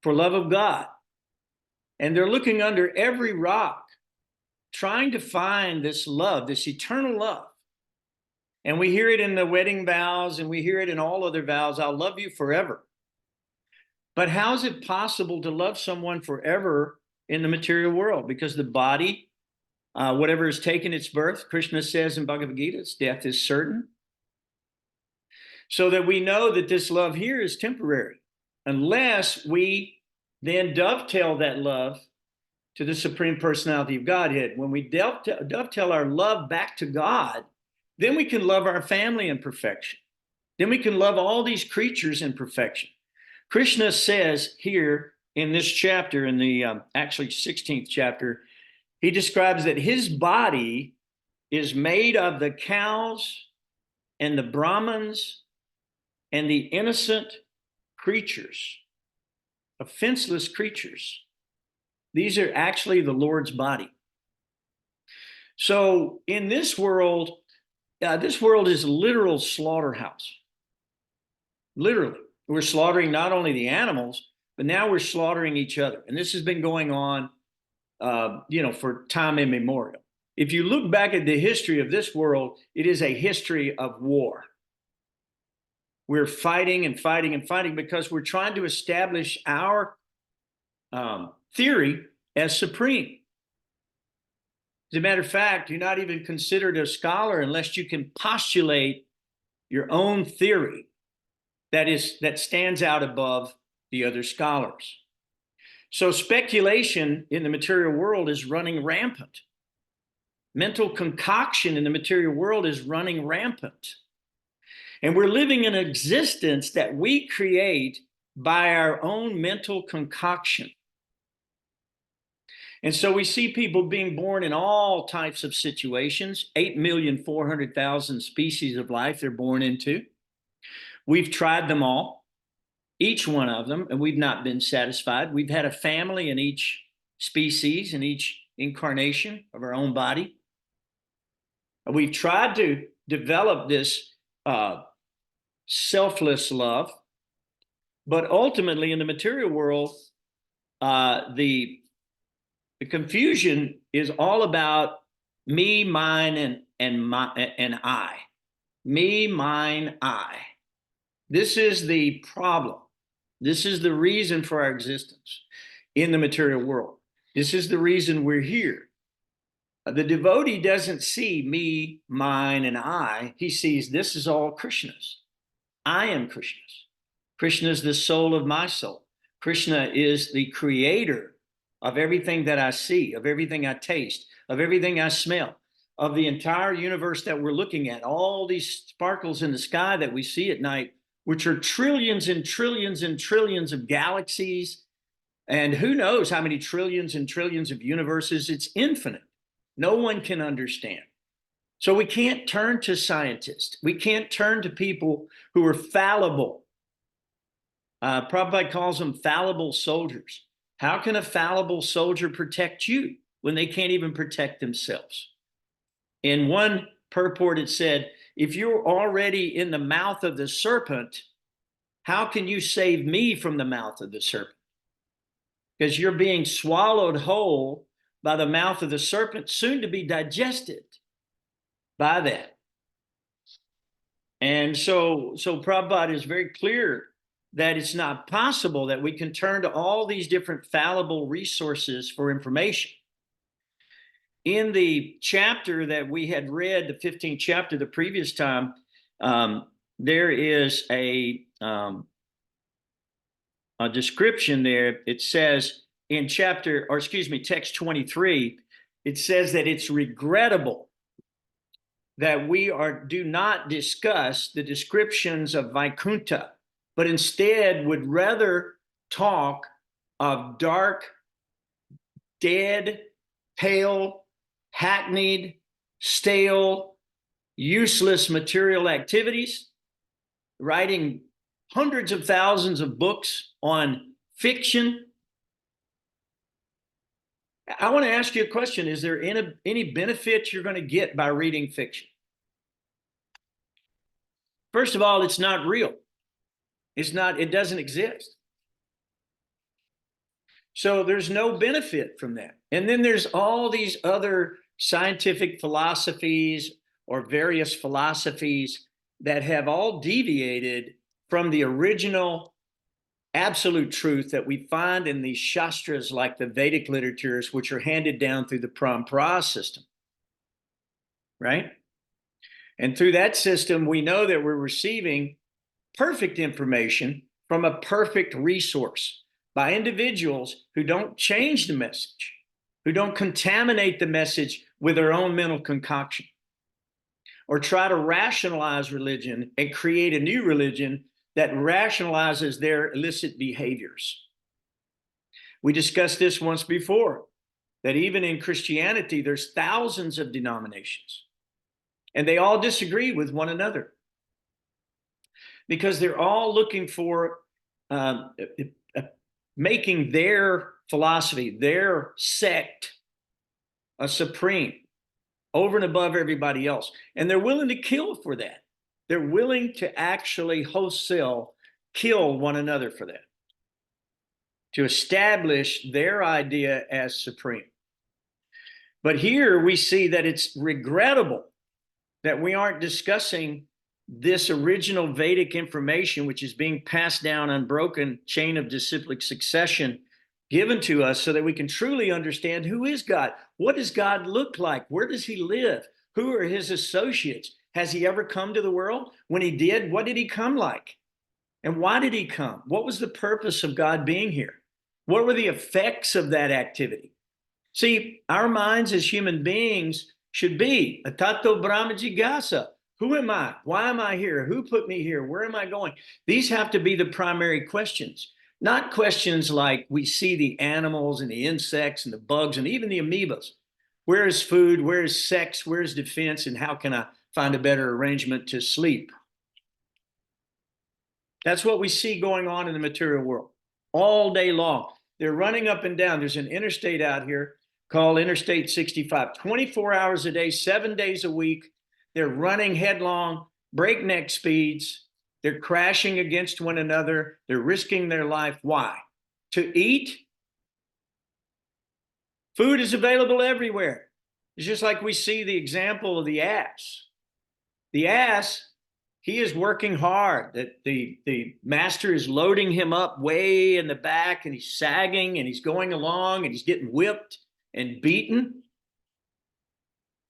for love of God. And they're looking under every rock, trying to find this love, this eternal love. And we hear it in the wedding vows, and we hear it in all other vows. I'll love you forever. But how is it possible to love someone forever in the material world? Because the body, whatever has taken its birth, Krishna says in Bhagavad Gita, its death is certain. So that we know that this love here is temporary, unless we then dovetail that love to the Supreme Personality of Godhead. When we dovetail our love back to God, then we can love our family in perfection. Then we can love all these creatures in perfection. Krishna says here in this chapter, in the actually 16th chapter, he describes that his body is made of the cows and the Brahmins and the innocent creatures, offenseless creatures. These are actually the Lord's body. So in this world is a literal slaughterhouse. Literally. We're slaughtering not only the animals, but now we're slaughtering each other. And this has been going on, for time immemorial. If you look back at the history of this world, it is a history of war. We're fighting and fighting and fighting because we're trying to establish our theory as supreme. As a matter of fact, you're not even considered a scholar unless you can postulate your own theory that stands out above the other scholars. So speculation in the material world is running rampant. Mental concoction in the material world is running rampant. And we're living in an existence that we create by our own mental concoction. And so we see people being born in all types of situations, 8,400,000 species of life they're born into. We've tried them all, each one of them, and we've not been satisfied. We've had a family in each species, in each incarnation of our own body. We've tried to develop this selfless love, but ultimately in the material world, the confusion is all about me, mine, and I. Me, mine, I. This is the problem. This is the reason for our existence in the material world. This is the reason we're here. The devotee doesn't see me, mine, and I. He sees this is all Krishna's. I am Krishna's. Krishna is the soul of my soul. Krishna is the creator of everything that I see, of everything I taste, of everything I smell, of the entire universe that we're looking at. All these sparkles in the sky that we see at night which are trillions and trillions and trillions of galaxies, and who knows how many trillions and trillions of universes. It's infinite. No one can understand. So we can't turn to scientists. We can't turn to people who are fallible. Prabhupada calls them fallible soldiers. How can a fallible soldier protect you when they can't even protect themselves? In one purport, it said, if you're already in the mouth of the serpent, how can you save me from the mouth of the serpent? Because you're being swallowed whole by the mouth of the serpent, soon to be digested by that. And so Prabhupada is very clear that it's not possible that we can turn to all these different fallible resources for information. In the chapter that we had read, the 15th chapter the previous time, there is a description there. It says in text 23, it says that it's regrettable that we do not discuss the descriptions of Vaikuntha, but instead would rather talk of dark, dead, pale, hackneyed, stale, useless material activities, writing hundreds of thousands of books on fiction. I want to ask you a question. Is there any benefit you're going to get by reading fiction? First of all, it's not real. It doesn't exist. So there's no benefit from that. And then there's all these other scientific philosophies or various philosophies that have all deviated from the original absolute truth that we find in these shastras like the Vedic literatures, which are handed down through the parampara system, right? And through that system, we know that we're receiving perfect information from a perfect resource by individuals who don't change the message, who don't contaminate the message with their own mental concoction, or try to rationalize religion and create a new religion that rationalizes their illicit behaviors. We discussed this once before, that even in Christianity, there's thousands of denominations, and they all disagree with one another because they're all looking for making their philosophy, their sect, a supreme over and above everybody else. And they're willing to kill for that. They're willing to actually wholesale kill one another for that, to establish their idea as supreme. But here we see that it's regrettable that we aren't discussing this original Vedic information, which is being passed down unbroken chain of disciplic succession given to us so that we can truly understand who is God. What does God look like? Where does he live? Who are his associates? Has he ever come to the world? When he did, what did he come like? And why did he come? What was the purpose of God being here? What were the effects of that activity? See, our minds as human beings should be Atato Brahma Jigasa. Who am I? Why am I here? Who put me here? Where am I going? These have to be the primary questions, not questions like we see the animals and the insects and the bugs and even the amoebas. Where is food? Where is sex? Where is defense? And how can I find a better arrangement to sleep? That's what we see going on in the material world all day long. They're running up and down. There's an interstate out here called Interstate 65, 24 hours a day, 7 days a week. They're running headlong, breakneck speeds. They're crashing against one another. They're risking their life. Why? To eat? Food is available everywhere. It's just like we see the example of the ass. The ass, he is working hard. The master is loading him up way in the back, and he's sagging, and he's going along, and he's getting whipped and beaten.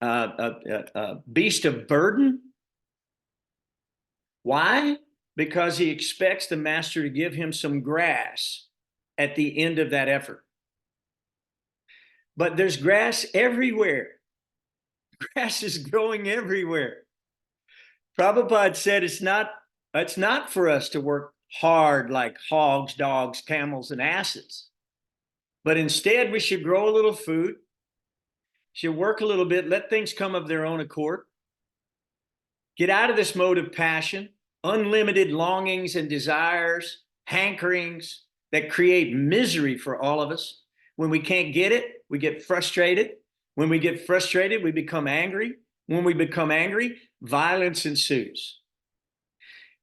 A beast of burden. Why? Because he expects the master to give him some grass at the end of that effort. But there's grass everywhere. Grass is growing everywhere. Prabhupada said it's not It's not for us to work hard like hogs, dogs, camels, and asses. But instead, we should grow a little food, should work a little bit, let things come of their own accord, get out of this mode of passion, unlimited longings and desires, hankerings that create misery for all of us. When we can't get it, we get frustrated. When we get frustrated, we become angry. When we become angry, violence ensues.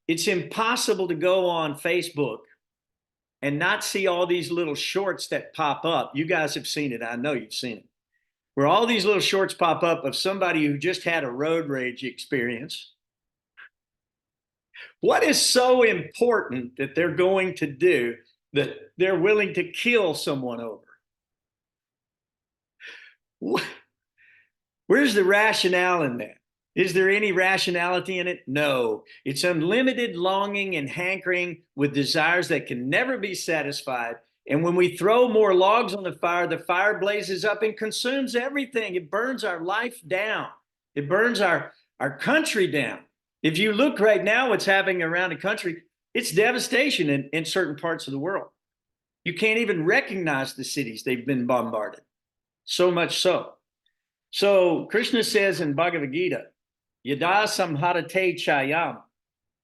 It's impossible to go on Facebook and not see all these little shorts that pop up. You guys have seen it. I know you've seen it. Where all these little shorts pop up of somebody who just had a road rage experience. What is so important that they're going to do that they're willing to kill someone over? Where's the rationale in that? Is there any rationality in it? No. It's unlimited longing and hankering with desires that can never be satisfied. And when we throw more logs on the fire blazes up and consumes everything. It burns our life down. It burns our country down. If you look right now, what's happening around the country, it's devastation in certain parts of the world. You can't even recognize the cities they've been bombarded. So much so. So Krishna says in Bhagavad Gita, Yada samharate chayam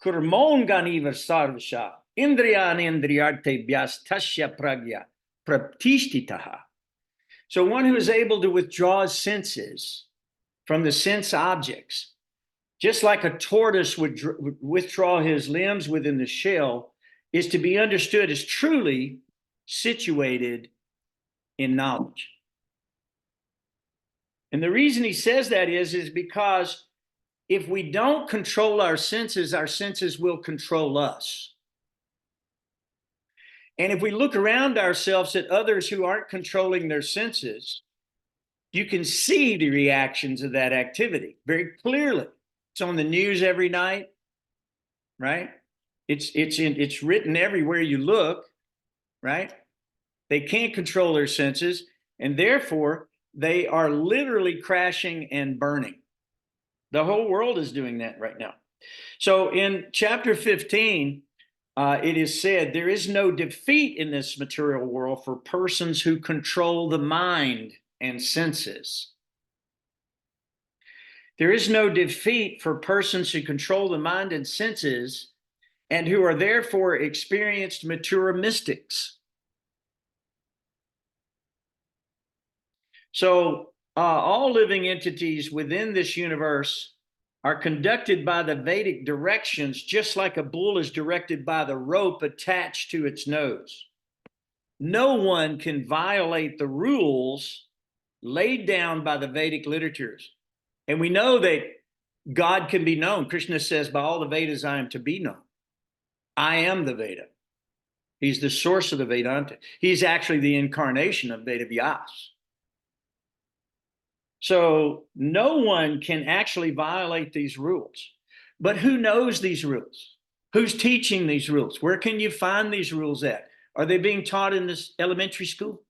kurmon ganiva sarvasha indriyan indriyarte vyastasya pragya pratishtitaha. So one who is able to withdraw his senses from the sense objects, just like a tortoise would withdraw his limbs within the shell, is to be understood as truly situated in knowledge. And the reason he says that is because if we don't control our senses will control us. And if we look around ourselves at others who aren't controlling their senses, you can see the reactions of that activity very clearly. It's on the news every night, right? It's written everywhere you look, right? They can't control their senses, and therefore they are literally crashing and burning. The whole world is doing that right now. So in chapter 15, it is said, there is no defeat in this material world for persons who control the mind and senses. There is no defeat for persons who control the mind and senses and who are therefore experienced mature mystics. So all living entities within this universe are conducted by the Vedic directions, just like a bull is directed by the rope attached to its nose. No one can violate the rules laid down by the Vedic literatures. And we know that God can be known. Krishna says, by all the Vedas, I am to be known. I am the Veda. He's the source of the Vedanta. He's actually the incarnation of Veda Vyas. So no one can actually violate these rules. But who knows these rules? Who's teaching these rules? Where can you find these rules at? Are they being taught in this elementary school?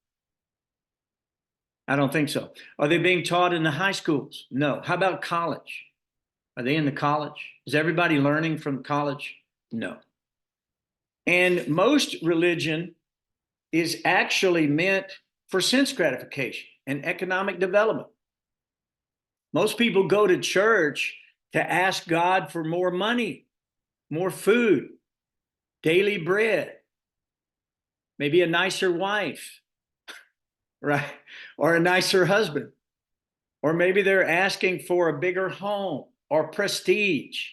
I don't think so. Are they being taught in the high schools? No. How about college? Are they in the college? Is everybody learning from college? No. And most religion is actually meant for sense gratification and economic development. Most people go to church to ask God for more money, more food, daily bread, maybe a nicer wife, right? Or a nicer husband. Or maybe they're asking for a bigger home or prestige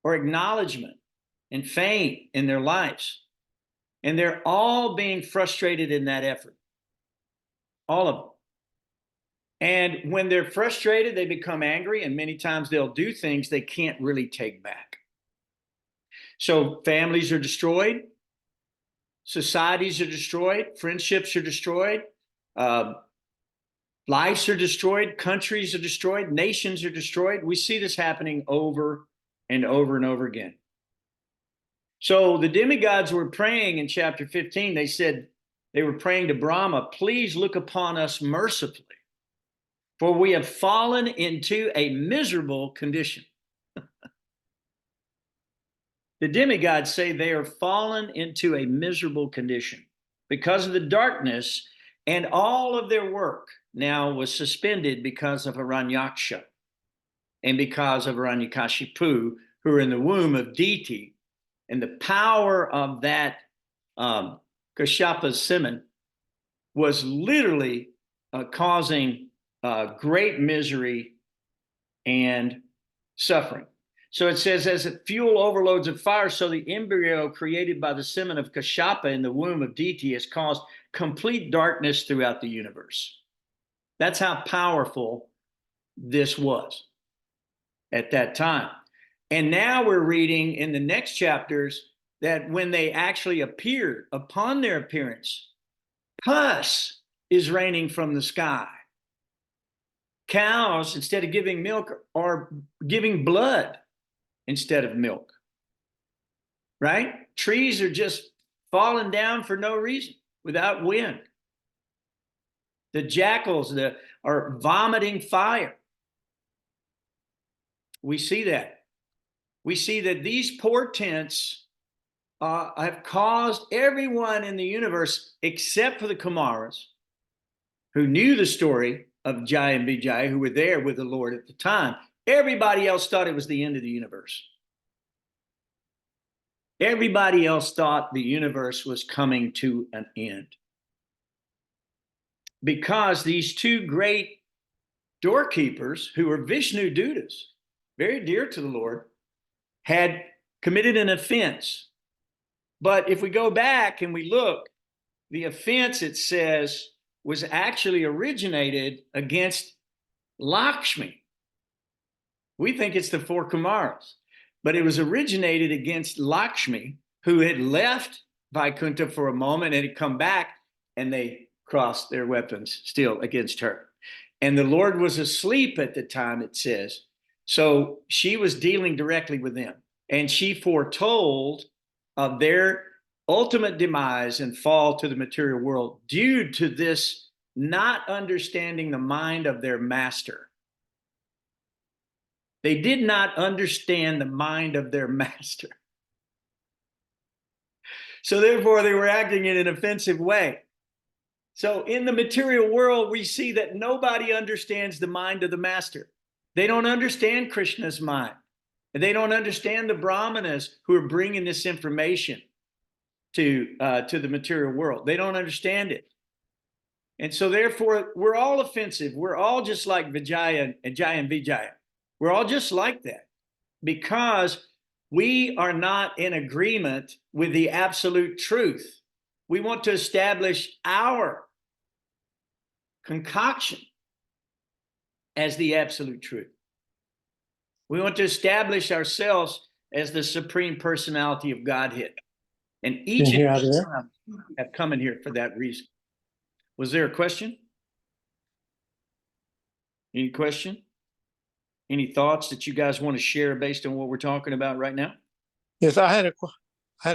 or acknowledgement and fame in their lives. And they're all being frustrated in that effort. All of them. And when they're frustrated, they become angry, and many times they'll do things they can't really take back. So families are destroyed, societies are destroyed, friendships are destroyed, lives are destroyed, countries are destroyed, nations are destroyed. We see this happening over and over and over again. So the demigods were praying in chapter 15. They said they were praying to Brahma, please look upon us mercifully, for we have fallen into a miserable condition. The demigods say they are fallen into a miserable condition because of the darkness, and all of their work now was suspended because of Hiranyaksha and because of Hiranyakashipu, who are in the womb of Diti. And the power of that Kashypa's semen was literally causing great misery and suffering. So it says, as a fuel overloads of fire, so the embryo created by the semen of Kashyapa in the womb of Diti has caused complete darkness throughout the universe. That's how powerful this was at that time. And now we're reading in the next chapters that when they actually appeared, upon their appearance, pus is raining from the sky. Cows, instead of giving milk, are giving blood instead of milk, right? Trees are just falling down for no reason, without wind. The jackals are vomiting fire. We see that. We see that these portents have caused everyone in the universe, except for the Kumaras, who knew the story of Jaya and Vijaya, who were there with the Lord at the time. Everybody else thought it was the end of the universe. Everybody else thought the universe was coming to an end. Because these two great doorkeepers, who were Vishnu Dutas, very dear to the Lord, had committed an offense. But if we go back and we look, the offense, it says, was actually originated against Lakshmi. We think it's the four Kumaras, but it was originated against Lakshmi, who had left Vaikuntha for a moment and had come back, and they crossed their weapons still against her. And the Lord was asleep at the time, it says. So she was dealing directly with them, and she foretold of their ultimate demise and fall to the material world due to this not understanding the mind of their master. They did not understand the mind of their master. So therefore, they were acting in an offensive way. So in the material world, we see that nobody understands the mind of the master. They don't understand Krishna's mind. And they don't understand the Brahmanas who are bringing this information to the material world. They don't understand it. And so therefore, we're all offensive. We're all just like Vijaya and Jaya and Vijaya. We're all just like that because we are not in agreement with the absolute truth. We want to establish our concoction as the absolute truth. We want to establish ourselves as the supreme personality of Godhead. And each of us have come in here for that reason. Was there a question? Any question? Any thoughts that you guys want to share based on what we're talking about right now? Yes, I had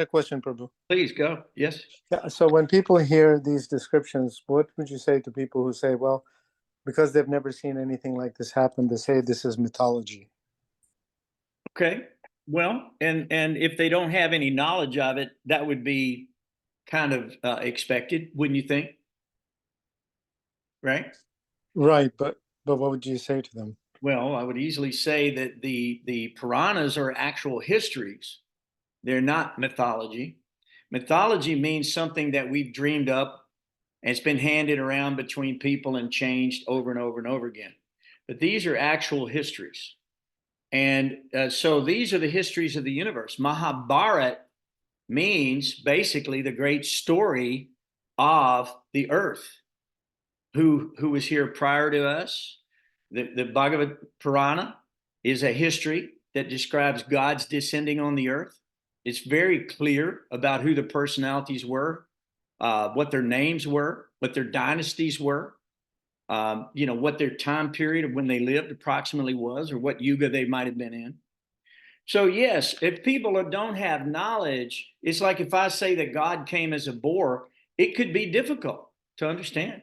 a question, Prabhu. Please go. Yes. Yeah, so when people hear these descriptions, what would you say to people who say, well, because they've never seen anything like this happen, they say this is mythology? Okay. Well, and if they don't have any knowledge of it, that would be kind of expected, wouldn't you think? Right? Right, but what would you say to them? Well, I would easily say that the Puranas are actual histories. They're not mythology. Mythology means something that we've dreamed up and it's been handed around between people and changed over and over and over again. But these are actual histories. And so these are the histories of the universe. Mahabharata means basically the great story of the earth. Who was here prior to us? The Bhagavad Purana is a history that describes God's descending on the earth. It's very clear about who the personalities were, what their names were, what their dynasties were, what their time period of when they lived approximately was, or what yuga they might have been in. So yes, if people don't have knowledge, it's like if I say that God came as a boar, it could be difficult to understand.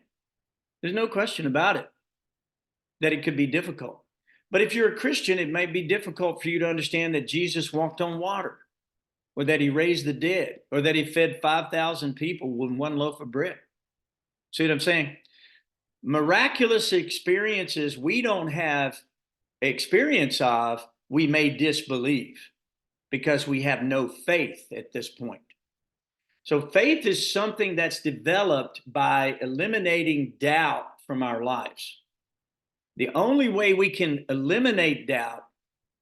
There's no question about it, that it could be difficult. But if you're a Christian, it may be difficult for you to understand that Jesus walked on water. or that he raised the dead, or that he fed 5,000 people with one loaf of bread. See what I'm saying? Miraculous experiences we don't have experience of, we may disbelieve because we have no faith at this point. So faith is something that's developed by eliminating doubt from our lives. The only way we can eliminate doubt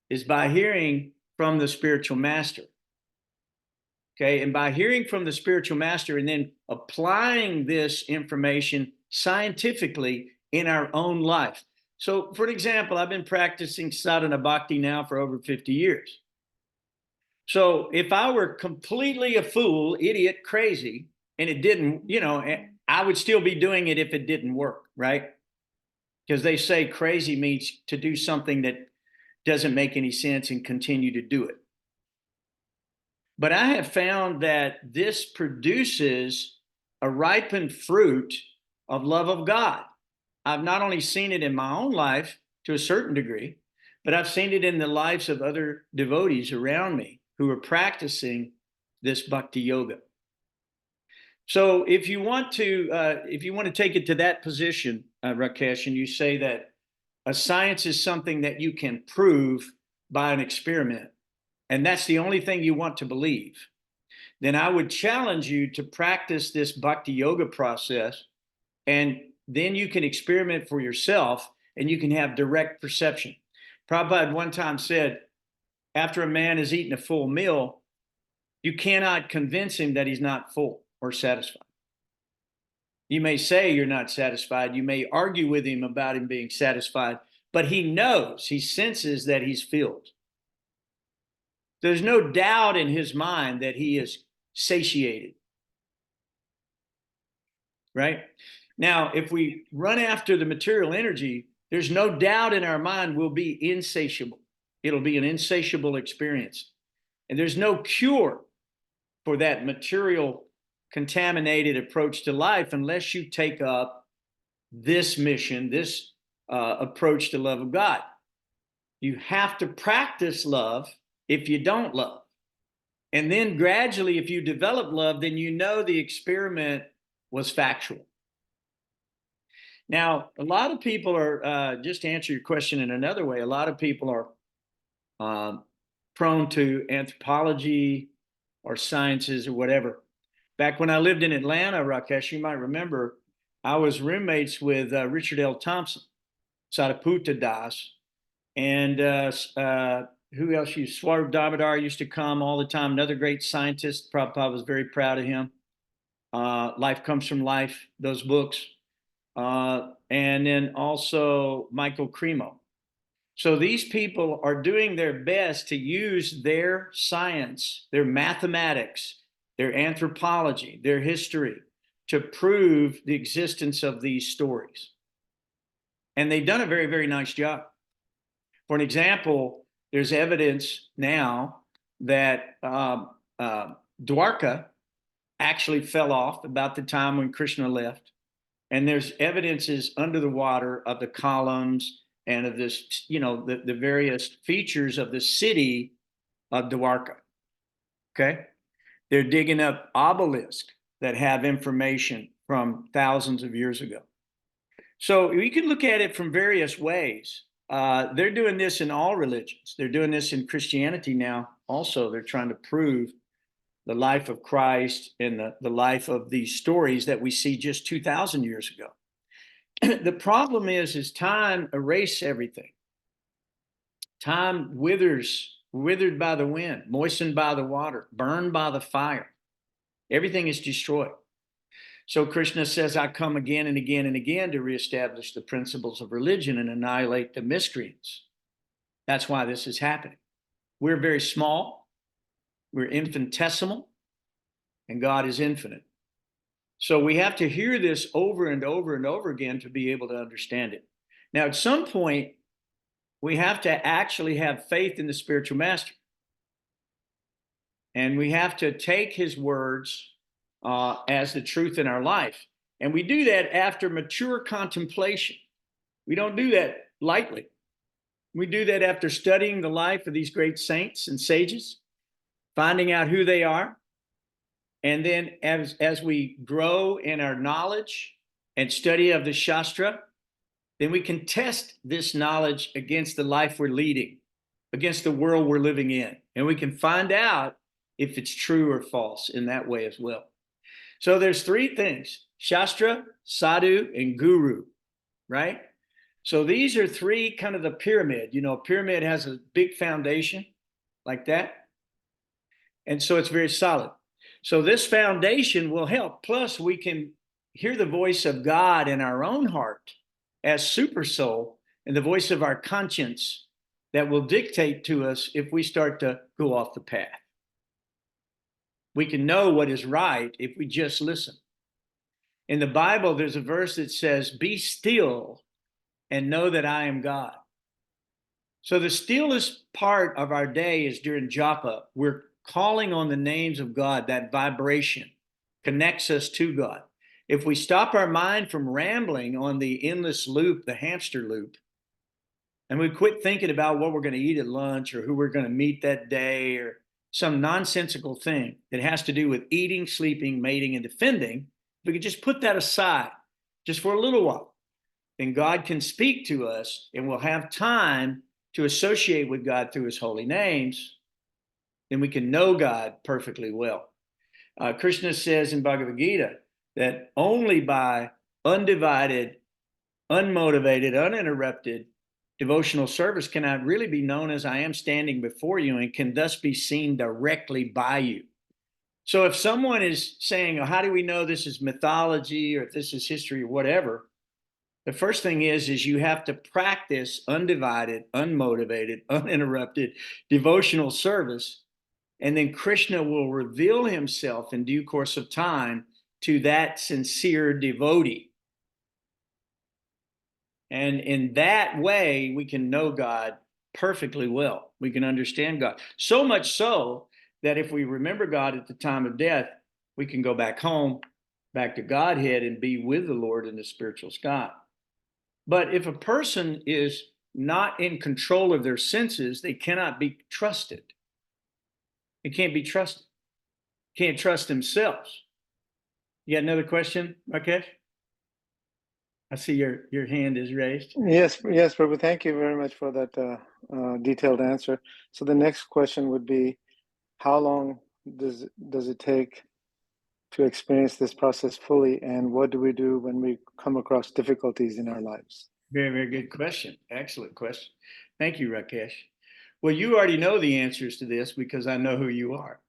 is by hearing from the spiritual master. Okay, and by hearing from the spiritual master and then applying this information scientifically in our own life. So, for example, I've been practicing sadhana bhakti now for over 50 years. So if I were completely a fool, idiot, crazy, and it didn't, I would still be doing it if it didn't work, right? Because they say crazy means to do something that doesn't make any sense and continue to do it. But I have found that this produces a ripened fruit of love of God. I've not only seen it in my own life to a certain degree, but I've seen it in the lives of other devotees around me who are practicing this bhakti yoga. So if you want to take it to that position, Rakesh, and you say that a science is something that you can prove by an experiment, and that's the only thing you want to believe, then I would challenge you to practice this bhakti yoga process, and then you can experiment for yourself and you can have direct perception. Prabhupada one time said, after a man has eaten a full meal, you cannot convince him that he's not full or satisfied. You may say you're not satisfied. You may argue with him about him being satisfied, but he knows, he senses that he's filled. There's no doubt in his mind that he is satiated. Right? Now, if we run after the material energy, there's no doubt in our mind we'll be insatiable. It'll be an insatiable experience. And there's no cure for that material contaminated approach to life unless you take up this mission, this approach to love of God. You have to practice love if you don't love. And then gradually, if you develop love, then you know the experiment was factual. Now, a lot of people are, just to answer your question in another way, a lot of people are prone to anthropology or sciences or whatever. Back when I lived in Atlanta, Rakesh, you might remember, I was roommates with Richard L. Thompson, Sariputta Das, and who else? Swarup Damodar used to come all the time, another great scientist. Prabhupada was very proud of him. Life Comes from Life, those books. And then also Michael Cremo. So these people are doing their best to use their science, their mathematics, their anthropology, their history to prove the existence of these stories. And they've done a very, very nice job. For an example, there's evidence now that Dwarka actually fell off about the time when Krishna left. And there's evidences under the water of the columns and of this, the various features of the city of Dwarka. Okay. They're digging up obelisks that have information from thousands of years ago. So you can look at it from various ways. They're doing this in all religions. They're doing this in Christianity now. Also, they're trying to prove the life of Christ and the life of these stories that we see just 2,000 years ago. The problem is time erased everything. Time withered by the wind, moistened by the water, burned by the fire. Everything is destroyed. So Krishna says, I come again and again and again to reestablish the principles of religion and annihilate the miscreants. That's why this is happening. We're very small. We're infinitesimal, and God is infinite. So we have to hear this over and over and over again to be able to understand it. Now, at some point, we have to actually have faith in the spiritual master. And we have to take his words as the truth in our life. And we do that after mature contemplation. We don't do that lightly. We do that after studying the life of these great saints and sages, finding out who they are. And then as we grow in our knowledge and study of the Shastra, then we can test this knowledge against the life we're leading, against the world we're living in. And we can find out if it's true or false in that way as well. So there's three things: Shastra, Sadhu, and Guru, right? So these are three kind of the pyramid. You know, a pyramid has a big foundation like that. And so it's very solid. So this foundation will help. Plus, we can hear the voice of God in our own heart as super soul, and the voice of our conscience that will dictate to us if we start to go off the path. We can know what is right if we just listen. In the Bible, there's a verse that says, "Be still and know that I am God." So the stillest part of our day is during japa. We're calling on the names of God. That vibration connects us to God. If we stop our mind from rambling on the endless loop, the hamster loop, and we quit thinking about what we're going to eat at lunch or who we're going to meet that day or some nonsensical thing that has to do with eating, sleeping, mating, and defending, if we could just put that aside just for a little while, then God can speak to us and we'll have time to associate with God through his holy names. Then we can know God perfectly well. Krishna says in Bhagavad Gita that only by undivided, unmotivated, uninterrupted devotional service can I really be known as I am standing before you, and can thus be seen directly by you. So if someone is saying, oh, how do we know this is mythology or if this is history or whatever, the first thing is you have to practice undivided, unmotivated, uninterrupted devotional service. And then Krishna will reveal himself in due course of time to that sincere devotee. And in that way, we can know God perfectly well. We can understand God. So much so that if we remember God at the time of death, we can go back home, back to Godhead, and be with the Lord in the spiritual sky. But if a person is not in control of their senses, they cannot be trusted. They can't be trusted. Can't trust themselves. You got another question, Rakesh? I see your hand is raised. Yes, Prabhu. Thank you very much for that detailed answer. So the next question would be, how long does it take to experience this process fully, and what do we do when we come across difficulties in our lives? Very, very good question. Excellent question. Thank you, Rakesh. Well, you already know the answers to this because I know who you are.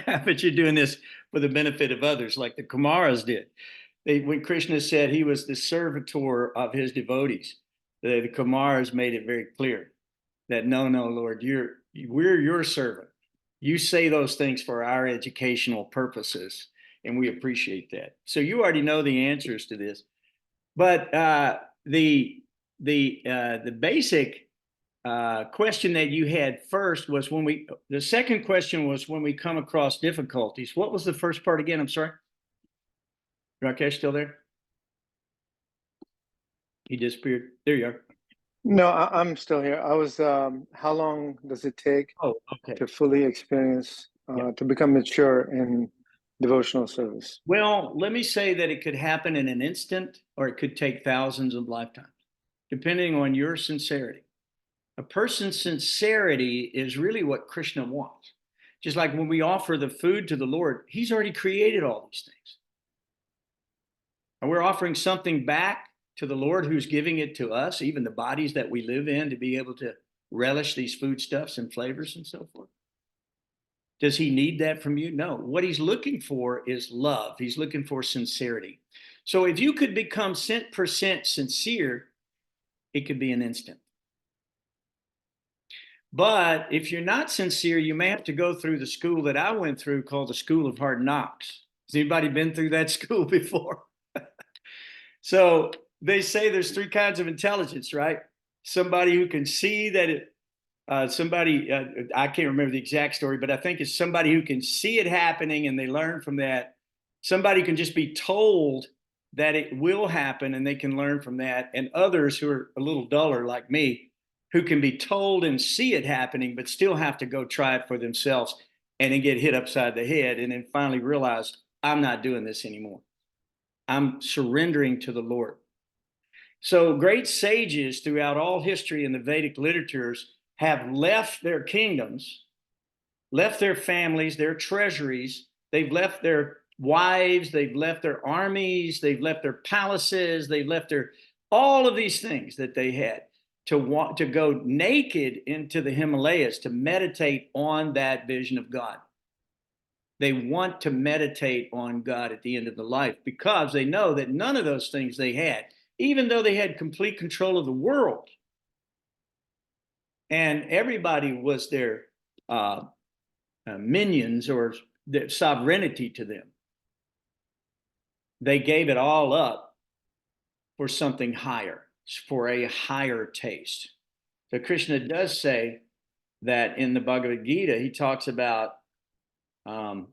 But you're doing this for the benefit of others, like the Kumaras did. When Krishna said he was the servitor of his devotees, the Kumaras made it very clear that no, Lord, we're your servant. You say those things for our educational purposes, and we appreciate that. So you already know the answers to this. But the basic question that you had first was the second question was when we come across difficulties. What was the first part again? I'm sorry. Rakesh still there? He disappeared. There you are. No, I'm still here. I was, how long does it take to fully experience, to become mature in devotional service? Well, let me say that it could happen in an instant, or it could take thousands of lifetimes, depending on your sincerity. A person's sincerity is really what Krishna wants. Just like when we offer the food to the Lord, he's already created all these things. And we're offering something back to the Lord who's giving it to us, even the bodies that we live in, to be able to relish these foodstuffs and flavors and so forth. Does he need that from you? No. What he's looking for is love. He's looking for sincerity. So if you could become 100% sincere, it could be an instant. But if you're not sincere, you may have to go through the school that I went through called the School of Hard Knocks. Has anybody been through that school before? So they say there's three kinds of intelligence, right? Somebody who can see that I can't remember the exact story, but I think it's somebody who can see it happening and they learn from that. Somebody can just be told that it will happen and they can learn from that. And others who are a little duller like me, who can be told and see it happening, but still have to go try it for themselves and then get hit upside the head, and then finally realize, I'm not doing this anymore. I'm surrendering to the Lord. So great sages throughout all history in the Vedic literatures have left their kingdoms, left their families, their treasuries. They've left their wives, they've left their armies, they've left their palaces, they've left their all of these things that they had to want to go naked into the Himalayas to meditate on that vision of God. They want to meditate on God at the end of the life because they know that none of those things they had, even though they had complete control of the world and everybody was their minions or their sovereignty to them, they gave it all up for something higher, for a higher taste. So Krishna does say that in the Bhagavad Gita, he talks about a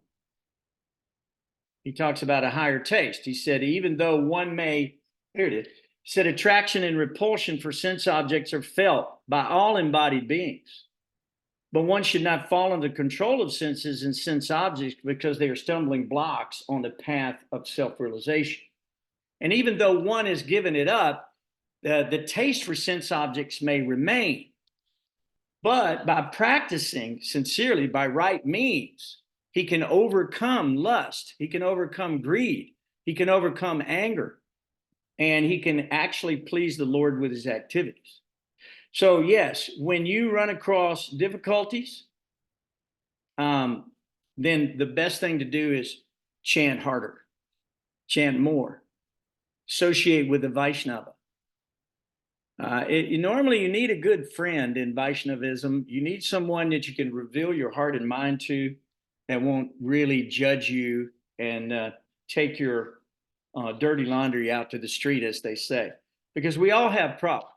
higher taste. He said, even though one may, here it is, he said, attraction and repulsion for sense objects are felt by all embodied beings. But one should not fall under control of senses and sense objects because they are stumbling blocks on the path of self-realization. And even though one has given it up, the taste for sense objects may remain. But by practicing sincerely, by right means, he can overcome lust, he can overcome greed, he can overcome anger, and he can actually please the Lord with his activities. So yes, when you run across difficulties, then the best thing to do is chant harder, chant more, associate with the Vaishnava. Normally you need a good friend in Vaishnavism. You need someone that you can reveal your heart and mind to that won't really judge you and take your dirty laundry out to the street, as they say, because we all have problems.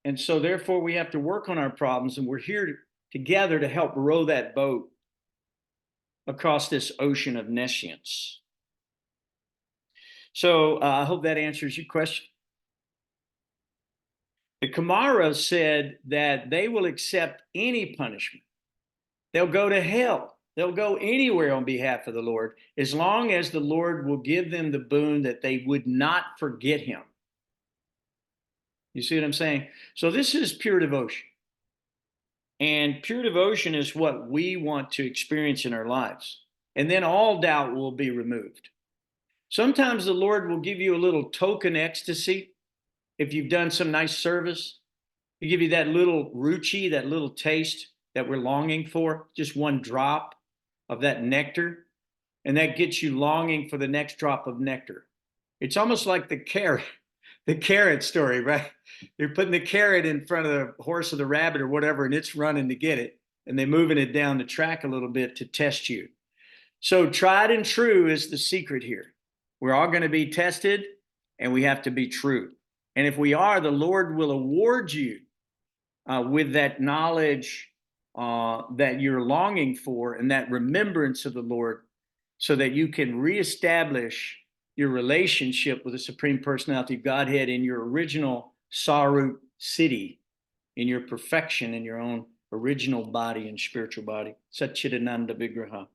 And so therefore we have to work on our problems, and we're here together to help row that boat across this ocean of nescience. So I hope that answers your question. The Kumara said that they will accept any punishment. They'll go to hell. They'll go anywhere on behalf of the Lord, as long as the Lord will give them the boon that they would not forget him. You see what I'm saying? So this is pure devotion. And pure devotion is what we want to experience in our lives. And then all doubt will be removed. Sometimes the Lord will give you a little token ecstasy. If you've done some nice service, he give you that little ruchi, that little taste that we're longing for, just one drop of that nectar, and that gets you longing for the next drop of nectar. It's almost like the carrot story, right? They're putting the carrot in front of the horse or the rabbit or whatever, and it's running to get it, and they're moving it down the track a little bit to test you. So tried and true is the secret here. We're all going to be tested, and we have to be true. And if we are, the Lord will award you with that knowledge that you're longing for and that remembrance of the Lord, so that you can reestablish your relationship with the Supreme Personality of Godhead in your original Sarup city, in your perfection, in your own original body and spiritual body. Satchidananda Vigraha.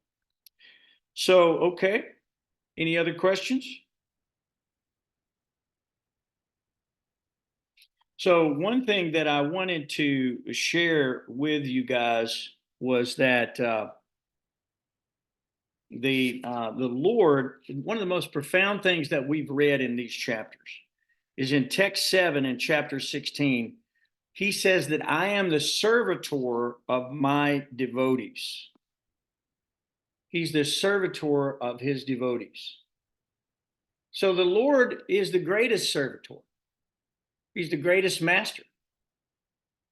So, okay. Any other questions? So one thing that I wanted to share with you guys was that the Lord, one of the most profound things that we've read in these chapters is in text 7 in chapter 16. He says that I am the servitor of my devotees. He's the servitor of his devotees. So the Lord is the greatest servitor. He's the greatest master.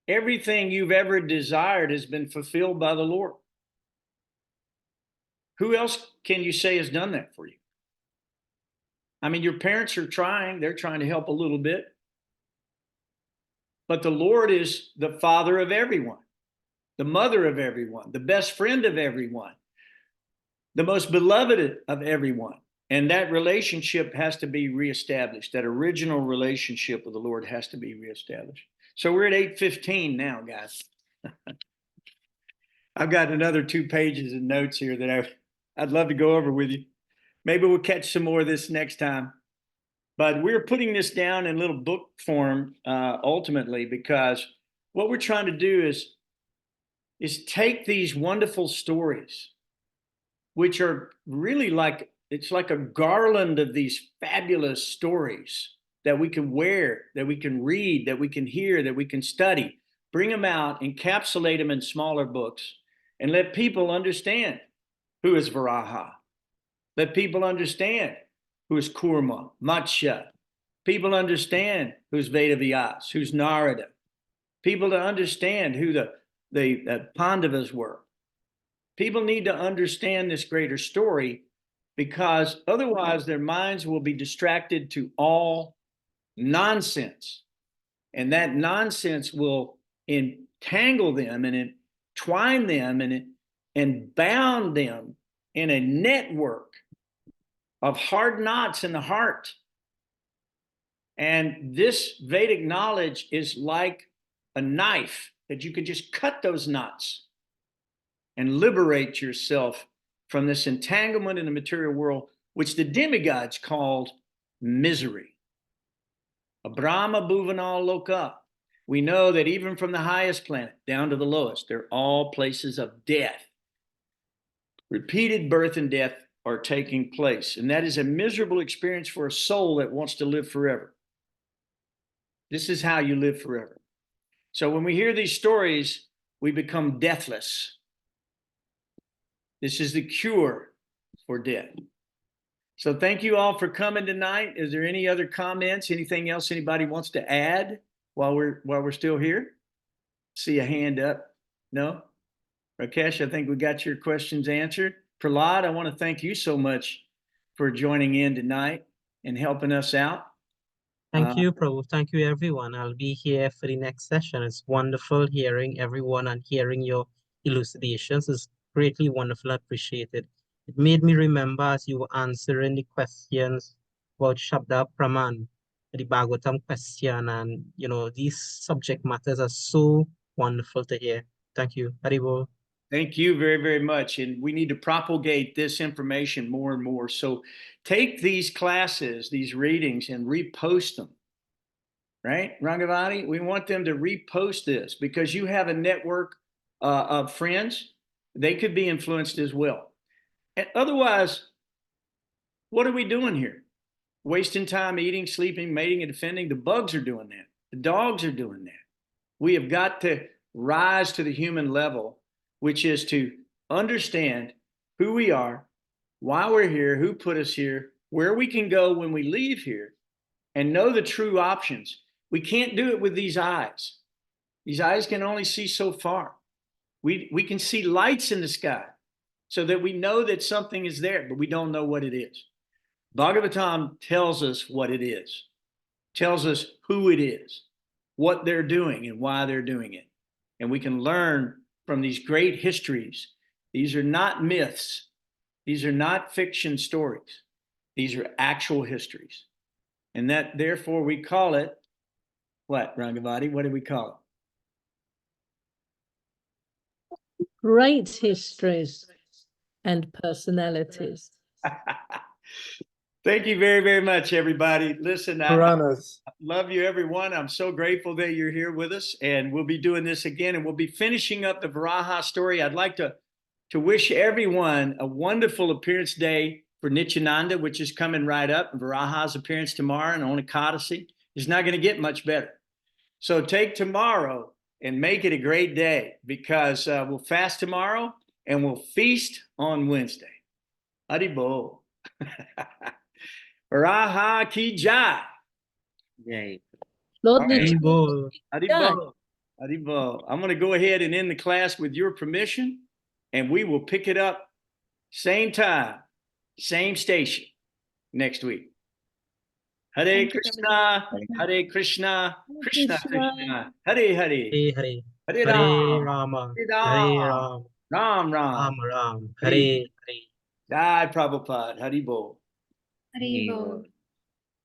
Everything you've ever desired has been fulfilled by the Lord. Who else can you say has done that for you? I mean, your parents are trying. They're trying to help a little bit. But the Lord is the father of everyone, the mother of everyone, the best friend of everyone, the most beloved of everyone. And that relationship has to be reestablished. That original relationship with the Lord has to be reestablished. So we're at 8:15 now, guys. I've got another 2 pages of notes here that I'd love to go over with you. Maybe we'll catch some more of this next time. But we're putting this down in little book form ultimately because what we're trying to do is take these wonderful stories, which are really like, it's like a garland of these fabulous stories that we can wear, that we can read, that we can hear, that we can study, bring them out, encapsulate them in smaller books, and let people understand who is Varaha. Let people understand who is Kurma, Matsya. People understand who's Vedavyas, who's Narada. People to understand who the Pandavas were. People need to understand this greater story because otherwise their minds will be distracted to all nonsense. And that nonsense will entangle them and entwine them and bound them in a network of hard knots in the heart. And this Vedic knowledge is like a knife that you can just cut those knots and liberate yourself from this entanglement in the material world, which the demigods called misery. Brahma Bhuvanal Loka. We know that even from the highest planet down to the lowest, they're all places of death. Repeated birth and death are taking place, and that is a miserable experience for a soul that wants to live forever. This is how you live forever. So when we hear these stories, we become deathless. This is the cure for death. So thank you all for coming tonight. Is there any other comments? Anything else anybody wants to add while we're still here? See a hand up. No? Rakesh, I think we got your questions answered. Prahlad, I want to thank you so much for joining in tonight and helping us out. Thank you, Prabhu. Thank you, everyone. I'll be here for the next session. It's wonderful hearing everyone and hearing your elucidations. It's greatly wonderful. I appreciate it. It made me remember as you were answering the questions about Shabda Praman, the Bhagavatam question, and these subject matters are so wonderful to hear. Thank you. Haribol. Thank you very, very much. And we need to propagate this information more and more. So take these classes, these readings, and repost them. Right, Rangavati? We want them to repost this because you have a network of friends. They could be influenced as well. And otherwise, what are we doing here? Wasting time eating, sleeping, mating, and defending. The bugs are doing that. The dogs are doing that. We have got to rise to the human level, which is to understand who we are, why we're here, who put us here, where we can go when we leave here, and know the true options. We can't do it with these eyes. These eyes can only see so far. We can see lights in the sky so that we know that something is there, but we don't know what it is. Bhagavatam tells us what it is, tells us who it is, what they're doing and why they're doing it. And we can learn from these great histories. These are not myths. These are not fiction stories. These are actual histories. And that, therefore, we call it, what, Rangavati? What do we call it? Great histories and personalities. Thank you very, very much, everybody. Listen, I love you, everyone. I'm so grateful that you're here with us, and we'll be doing this again, and we'll be finishing up the Varaha story. I'd like to wish everyone a wonderful appearance day for Nityananda, which is coming right up. Varaha's appearance tomorrow and on Ekadasi is not going to get much better. So take tomorrow and make it a great day because we'll fast tomorrow and we'll feast on Wednesday. Haribol. Varaha ki jai. Jai. Lord Haribol. Haribol. Haribol. I'm going to go ahead and end the class with your permission, and we will pick it up same time, same station next week. Hare Krishna, Hare Krishna, Krishna Krishna, Hare Hare, Hare Hare Rama, Hare Hare Rama, Ram Ram, Ram Ram, Hare Hare. Jai Prabhupada, Haribol. Haribol.